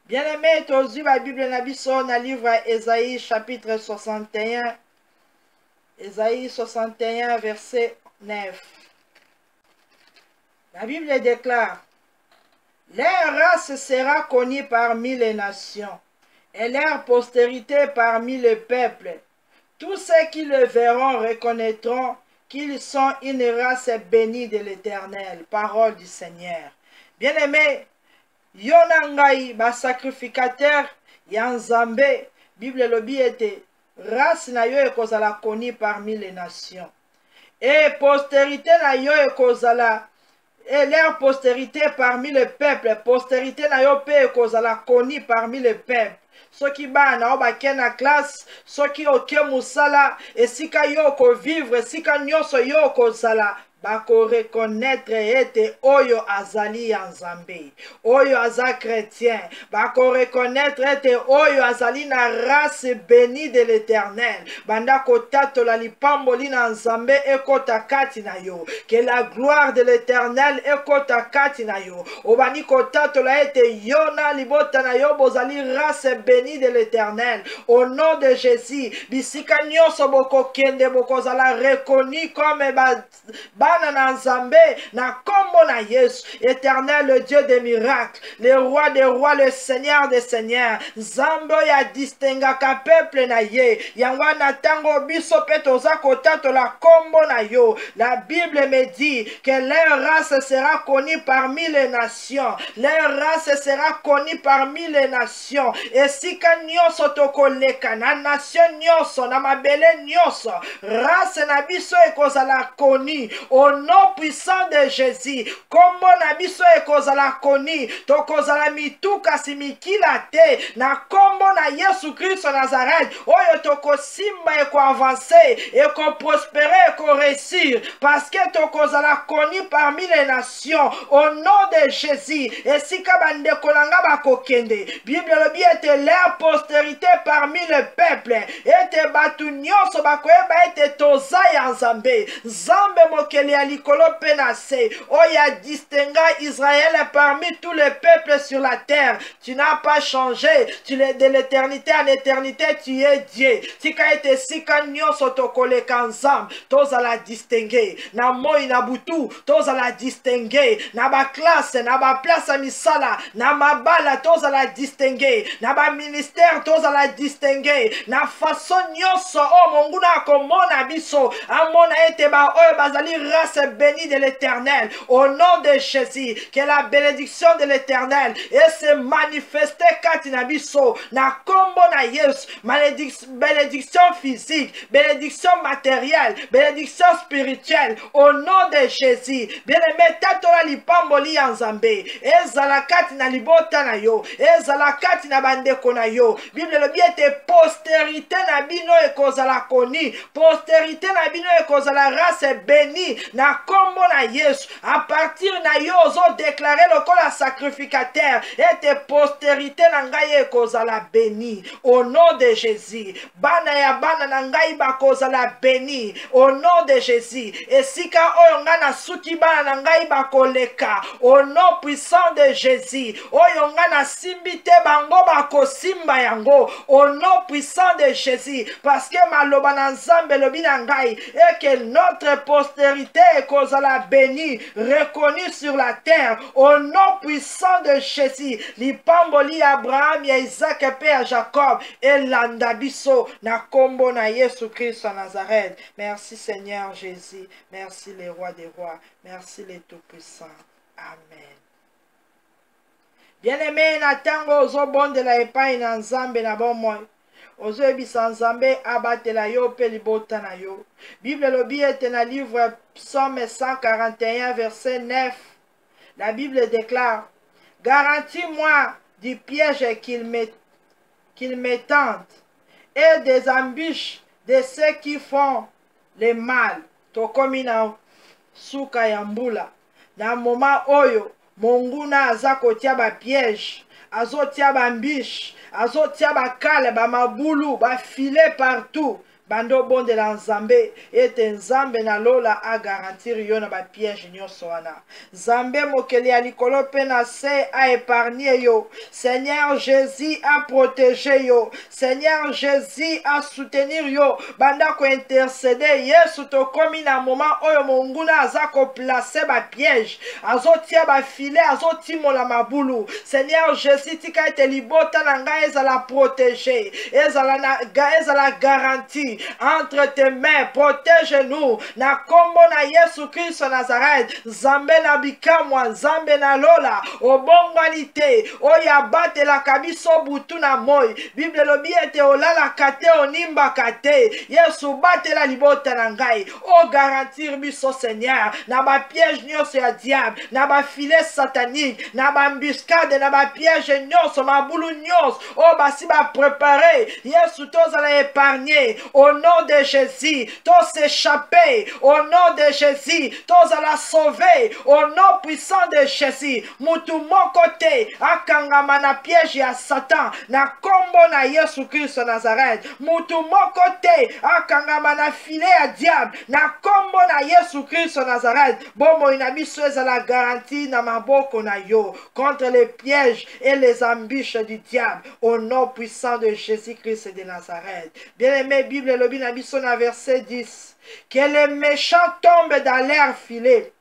Bien-aimé, tozu la Bible na biso na livre Ésaïe chapitre 61. Ésaïe 61 verset 9. La Bible déclare: leur race sera connue parmi les nations, et leur postérité parmi les peuples. Tous ceux qui le verront reconnaîtront qu'ils sont une race bénie de l'Éternel. Parole du Seigneur. Bien-aimé, Yonangai, ba sacrificateur, Yanzambe, Bible lobi était race na yo ekozala connue parmi les nations. Et postérité na yo ekozala et leur postérité parmi le peuple, postérité na yo pe ekozala connue parmi le peuple. Soki bana obake na classe, soki oke musala, esika yo ko vivre, esika nyonso yo ko zala, bako reconnaître ete oyo azali ya Nzambe, oyo aza chrétien, bako reconnaître ete oyo azali na race bénie de l'Éternel, banda kotato la lipamboli na Nzambe ekota kati na yo, que la gloire de l'Éternel ekota kati na yo, obani kotato la ete yona libota na yo bozali race bénie de l'Éternel, au nom de Jésus, bisika nyonso boko kende boko zala reconnu comme na Nzambe na kombo na Yesu. Éternel, le Dieu des miracles, le roi des rois, le Seigneur des seigneurs, Nzambe ya distinga ka peuple na ye yangwa na tango biso petoza kotato la kombo na yo. La Bible me dit que leur race sera connue parmi les nations, leur race sera connue parmi les nations. Et si ka nyonso tokoleka na nation nyonso na mabele nyonso, race na biso ekozala connue au au nom puissant de Jésus. Kombo na biso ekozala koni, tokozala mituka simikila te, na kombo na Yesu Christ Nazareth, oyo tokosimba eko avancer, eko prospérer, eko réussir, parce que tokozala koni parmi les nations, au nom de Jésus. Et si kabande kolanga bakokende, Bible lobi ete leur postérité parmi le peuple, ete batu nyonso bakoyeba ete toza ya Nzambe, Nzambe mokeli ya likolo pe na se, oya distinga Israël parmi tous les peuples sur la terre. Tu n'as pas changé, tu es de l'éternité en éternité, tu es Dieu. Tika ete sika nyonso tokoleka Nzambe, toza la distinguer, na moi na butu, toza la distinguer, na ba classe, na ba place a misala, na mabala, toza la distinguer, na ba ministère, toza la distinguer, na façon nyonso, oh monguna komona biso, amona ete ba oyo bazali race bénie de l'Éternel, au nom de Jésus, que la bénédiction de l'Éternel et se manifester katina biso, na kombo na Yesu, bénédiction physique, bénédiction matérielle, bénédiction spirituelle, au nom de Jésus. Bien-aimé, tatola lipamboli ya Nzambe, ezala kati na libota na yo, ezala kati na bandeko na yo. Bible lobi ete postérité na bino ekozala koni, postérité na bino ekozala race bénie, na kombo na Yesu. À partir na yo ozo déclarer lokola sacrificateur, ete postérité na ngai ekozala bénie, au nom de Jésus. Bana ya bana na ngai bakozala bénie, au nom de Jésus. Esika oyo nga na suki bana na ngai bakoleka, au nom puissant de Jésus. Oyo nga na simbite bango bakosimba yango, au nom puissant de Jésus. Parce que maloba na Nzambe lobi na ngai, et que notre postérité ekozala bénie, reconnue sur la terre, au nom puissant de Jésus. Lipamboli Abraham, ya Isaac pe ya Jacob, et landabiso na kombo na Yesu Christ à Nazareth. Merci Seigneur Jésus, merci les rois des rois, merci les tout-puissants. Amen. Bien-aimé, na tango ozo bondela epai na Nzambe na bomoi, ozo ebisa Nzambe abatela yo pe libota na yo. Bible lobi ete na livre Psaume 141 verset 9, la Bible déclare: garantis-moi du piège qu'il me tente et des embûches de ceux qui font le mal. Tokomi na suka ya mbula, na moma oyo monguna aza kotia ba piège, azotia ba mbiche, azotia ba kale, ba mabulu, ba filet partout. Bando bonde la Nzambe, ete Nzambe na lola a garantir yo na ba piège nyonso wana. Nzambe mokeli ya likolo pe na se a épargné yo. Seigneur Jésus a protégé yo. Seigneur Jésus a soutenir yo. Banda ko intercéder Yesu to komi na moment oyo monguna aza ko placer ba piège, azotia ba filet, azotimola mabulu. Seigneur Jésus tika ete libota na ngai ezala protéger, ezala garantie entre tes mains, protège-nous. Na kombo na Yesu Christ Nazareth, Nzambe na bikamwa, Nzambe na lola, obongwanite, oya bate la kabiso butu na moi. Bible lobi ete olala kate onimba kate. Yesu bate la libota na ngai. O garantir biso Seigneur, na ba piège nyonso ya diable, na ba filet satanique, na ba embuscade, na ba piège nyonso, mabulu nyonso, o basi ba préparer. Yesu tozala épargné. Au nom de Jésus, tous s'échapper. Au nom de Jésus, tous à la sauver. Au nom puissant de Jésus, mutu mokote akangama na piège ya Satan. Na kombo na Yesu Christ Nazareth. Mutu mokote akangama na filet ya diable. Na kombo na Yesu Christ Nazareth. Bomo inabiso la garantie na maboko na yo contre les pièges et les embûches du diable. Au nom puissant de Jésus Christ de Nazareth. Bien-aimé, Bible le binabiso na verset 10. Que les méchants tombent dans leur filet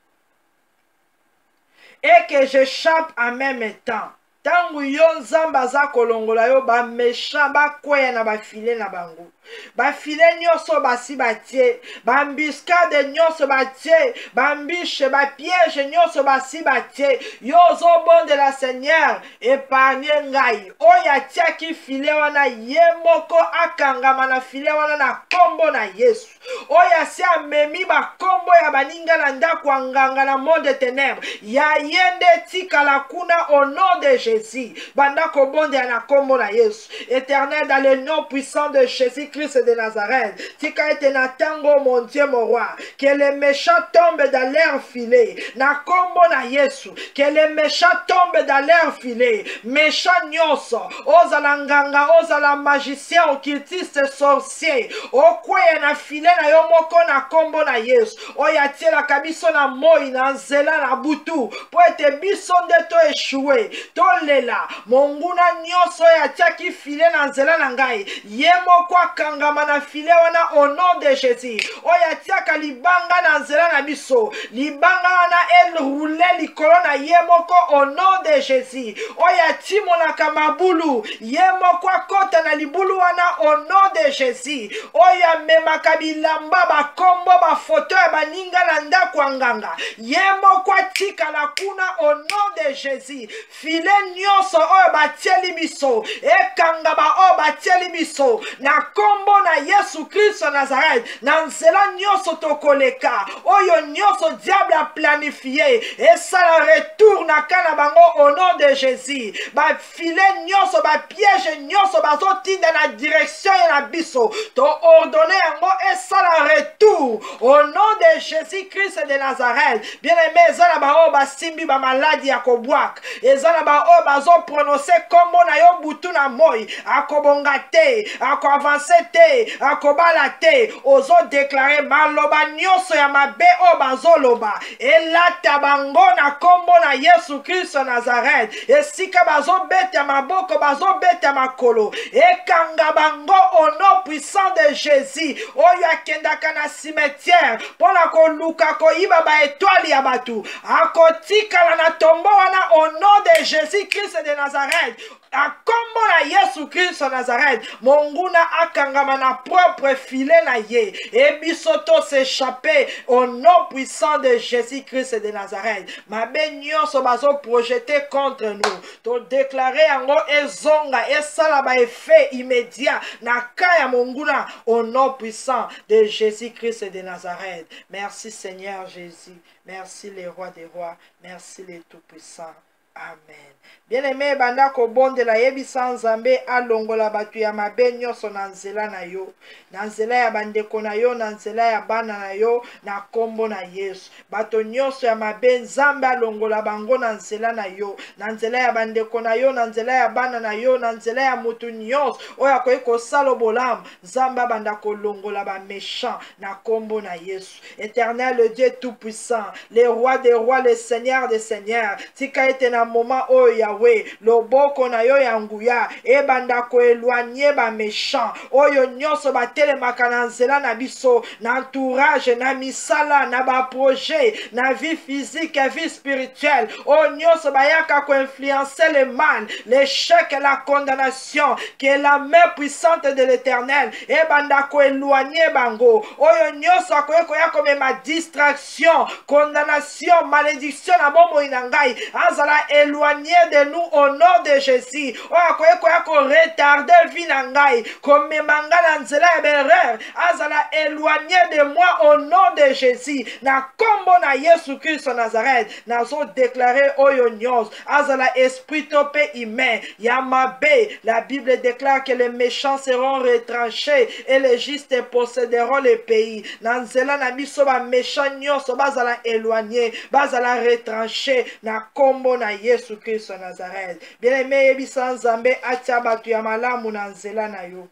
et que j'échappe en même temps. Tangu yo nzamba za kolongola yo ba méchant ba kwea na ba filet na bango. bafile nyonso basi batie, bambiscade nyonso batie, bambishe bapiège nyonso basi batie, yo ozobondela Seigneur épargne ngai oyo atiaki file wana ye moko akangama na file wana na kombo na Yesu, oyo asi amemi bakombo ya baninga na ndako ya nganga na monde de ténèbres ya yende tikala kuna au nom de Jésus, banda kobondela na kombo na Yesu. Éternel, dans le nom puissant de Jésus-Christ de Nazareth, tika ete na tango, mon Dieu, mon roi, que les méchants tombent dans leur filet, na kombo na Yesu, que les méchants tombent dans leur filet, méchants nyonso, ozala nganga, ozala magicien, occultiste, sorcier, okweye na filet na yo moko na kombo na Yesu, oya tiela kabiso na moi, na nzela na butu, po ete biso nde to échoué, to lela, monguna nyonso ya tiaki filet na nzela na ngai, ye moko akangama na filet wana au nom de Jésus, oya tiaka libanga na nzela na biso, libanga wana roule likolo na ye moko au nom de Jésus, oya timonaka mabulu, ye moko akota na libulu wana au nom de Jésus, oya memaka bilamba bakombo bafoto ya baninga na ndako ya nganga, ye moko atikala kuna au nom de Jésus, file nyonso oyo batieli biso, ekanga ba oyo batieli biso, na kombo na Yesu Kristo Nazareth, na nzela nyonso tokoleka, oyo nyonso diable a planifié, esala retour na kana bango au nom de Jésus, ba file nyonso, ba piège nyonso, bazotinda na direction ya na biso, to ordonné yango esala retour au nom de Jésus Christ de Nazareth. Bien aimé, ezala ba oyo basimbi ba maladie ya kobwaka, ezala ba oyo bazo prononcer kombo na yo butu na moi, akobonga te, ako avance te, akobala te, ozo déclarer maloba nyonso ya mabe oyo bazoloba, elata bango na kombo na Yesu Kristo Nazareth, esika bazo beta maboko, bazo beta makolo, ekanga bango au nom puissant de Jésus, oyo akendaka na cimetière, pona koluka koyiba ba étoile ya batu, akotikala na tombo wana au nom de Jésus Christ de Nazareth, akombo na Yesu Kristo Nazareth, monguna akangama na propre filet na ye, et bisoto s'échapper au nom puissant de Jésus Christ de Nazareth. Mabe nyonso bazo projeté contre nous, to déclarer yango ezonga, esala ba effet immédiat na kaya monguna au nom puissant de Jésus Christ de Nazareth. Merci Seigneur Jésus, merci les rois des rois, merci les tout-puissants. Amen. Bien-aimé, banda ko bonde la yebisa nzambe alongola batu ya mabe nyonso na nzela na yo, na nzela ya bandeko na yo, na nzela ya bana na yo, na kombo na Yesu. Bato nyonso ya mabe nzambe alongola bango na nzela na yo, na nzela ya bandeko na yo, na nzela ya bana na yo, na nzela ya mutu nyonso oyo akoki kosala bolamu, nzambe banda kolongola ba méchant na kombo na Yesu. Éternel, le Dieu tout-puissant, le roi des rois, le Seigneur des seigneurs, tika ete na moment oyo Yahweh, loboko na yo ya nguya, ebanda ko éloigner ba méchant, oyo nyonso batelemaka na nzela na biso, na entourage, na misala, na ba projet, na vie physique et vie spirituelle, oyo nyonso bayaka ko influencer le mal, l'échec et la condamnation, que la main puissante de l'Éternel, ebanda ko éloigner bango, oyo nyonso akoyeko ya comme ma distraction, condamnation, malédiction na bombo inangai, azala éloigné de nous au nom de Jésus. Oya ko retarder vie na ngai, comme mangala nzela ya berere, azala éloigné de moi au nom de Jésus. Na kombo na Yesu Christ Nazareth, nazo déclarer oyo nyos, azala esprit topé humain, yamabe. La Bible déclare que les méchants seront retranchés et les justes posséderont le pays. Na nzela na biso ba méchants nyos bazala éloigné, bazala retranché na kombo na Yesu Kristo Nazareth. Bien-aimé, yebisa nzambe atia batu ya malamu na nzela na yo.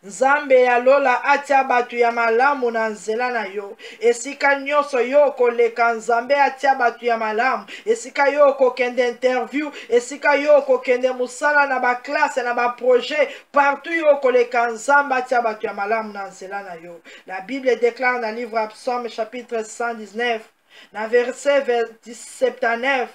Nzambe ya lola atia batu ya malamu na nzela na yo. Esika nyonso yo koleka, nzambe atia batu ya malamu. Esika yo kokende interview, esika yo kokende musala na ba classe na ba projet, partout yo koleka, nzambe atia batu ya malamu na nzela na yo. La Bible déclare dans le livre Psaume chapitre 119, dans verset 79,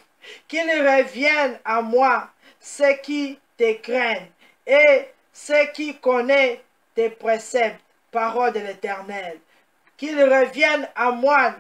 qu'ils reviennent à moi, ceux qui te craignent, et ceux qui connaissent tes préceptes, parole de l'Éternel. Qu'ils reviennent à moi,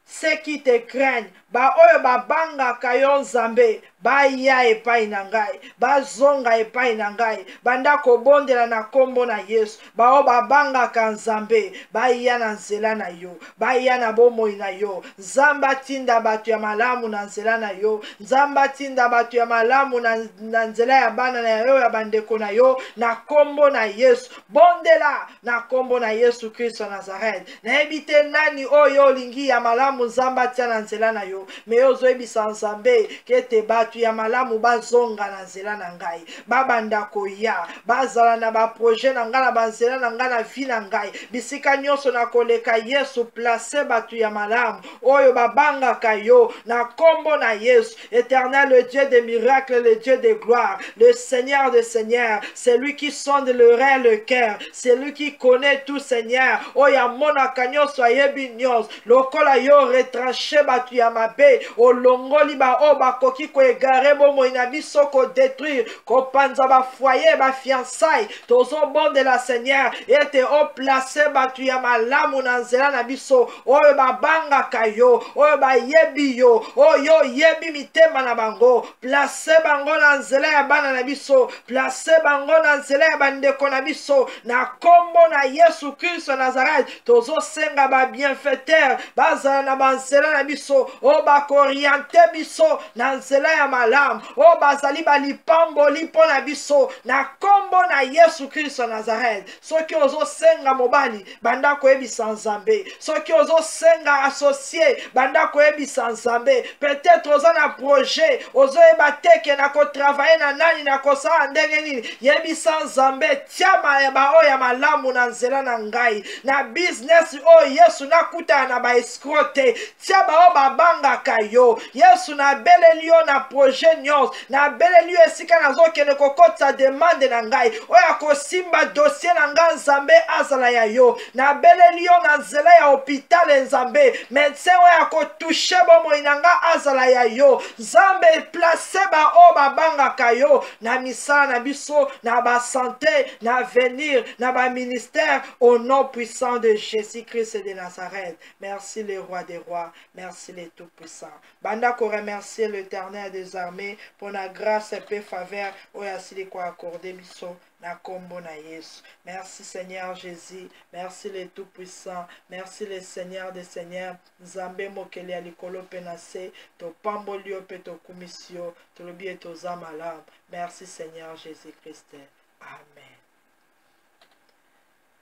ceux qui te craignent. Ba oyo babanga kayo nzambe, ba ya epai na ngai, ba zonga epai na ngai, banda kobondela na kombo na Yesu. Ba o babanga ka nzambe, ba ya na nzela na yo, ba ya na bomoi na yo. Nzamba tinda batu ya malamu na nzela na yo, nzamba tinda batu ya malamu na nzela ya bana na yo ya bandeko na yo, na kombo na Yesu. Bondela na kombo na Yesu Kristo Nazareth. Na ebite nani oyo olingi ya malamu nzamba tia na nzela na yo. Me ozoyebisa nzambe kete batu ya malamu bazonga na nzela na ngai, babanda koya bazala na baprojet na ngai na banzela na ngai na vi na ngai. Bisika nyonso na koleka Yesu place batu ya malamu oyo babangaka yo na kombo na Yesu. Éternel, le Dieu des miracles, le Dieu de gloire, le Seigneur des seigneurs, c'est lui qui sonde le rein, le cœur, c'est lui qui connaît tout, Seigneur. Oya monaka nyonso ayebi nyonso lokola yo retranché batu ya mabe olongoli ba o bakoki ko egare bomoi na biso ko détruire ko panza ba foyer ba fiançailles tozo bon de la Seigneur ete o placer batu ya malamu na nzela na biso oyo babanga kayo oyo ba yebi yo oyo yebi mitema na bango placer bango na nzela ya bana na biso placer bango na nzela ya bandeko na biso na kombo na Yesu Kristo Nazareth tozo senga ba bienfaiteur bazala na banzela na biso o bakoriente biso na nzela ya malamu o bazali balipamboli mpo na biso na kombo na Yesu Kristo Nazareth. Soki ozosenga mobali banda koyebisa nzambe, soki ozosenga associé banda koyebisa nzambe. Peut-être oza na projet ozoyeba teke na kotravaye na nani na kosala ndenge nini, yebisa nzambe tia mayeba oyo ya malamu na nzela na ngai na business oyo Yesu nakuta na ba escrote tia bao babanga kayo Yesu na beleli yo na projet nyos na beleli yo esika nazokende kokota demande na ngai oyo akosimba dossier na ngai nzambe azala ya yo na beleli yo na nzela ya hôpital nzambe médecin oyo akotouche bomoi na ngai azala ya yo nzambe place ba o babanga kayo na misala na biso na ba santé na avenir na ba ministère au nom puissant de Jésus-Christ de Nazareth. Merci le roi des rois, merci le tout-puissant. Banda ko remercier l'Éternel des armées pour la grâce et paix faveur oyasili ko accordé biso na kombo na Yesu. Merci Seigneur Jésus, merci le tout-puissant, merci le Seigneur des seigneurs. Nzambe mokeli ya likolo penase to pamboli yo pe to kumisio to lobi to zamalam. Merci Seigneur Jésus-Christ. Amen.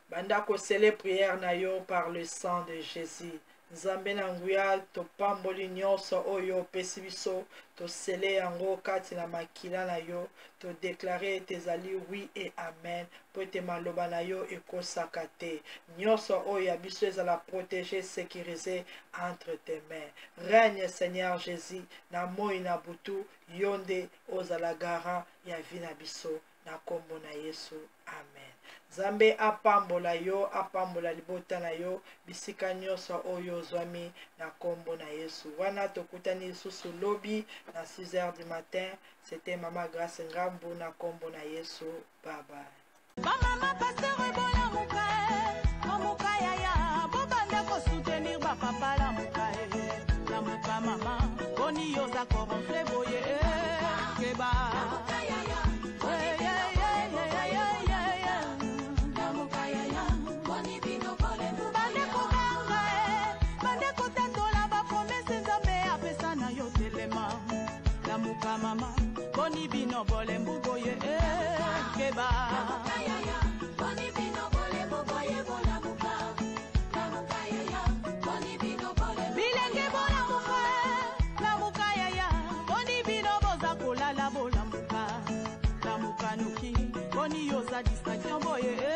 Banda ko sele prière na yo par le sang de Jésus. Nzambe na nguya to pamboli nyonso oyo pesi biso to sele yango kati na makila na yo to déclarer tezali oui et amen po te maloba na yo ekosaka te nyonso oyo ya biso ezala protéger sécuriser entre tes mains. Règne Seigneur Jésus na moi na butu yonde ozala garant ya vie na biso na kombo na Yesu. Amen. Nzambe apambola yo, apambola libota na yo, bisika nyonso oyo zwami na kombo na Yesu. Wana tokutani lisusu lobi na 6h du matin. C'était Mama Grace Ngambu na kombo na Yesu. Bye bye. Mama pasteur bola muka ya bobanda ko soutenir ba papa la muka mama boni yo za ko ronfler boye keba. Mama boni bino bole mbuboye keba boni bino bole mbuboye bola muka ya boni bino bole bilenge bola muka la muka ya boni bino boza kolala bola muka la muka nuki boni yoza distraction boye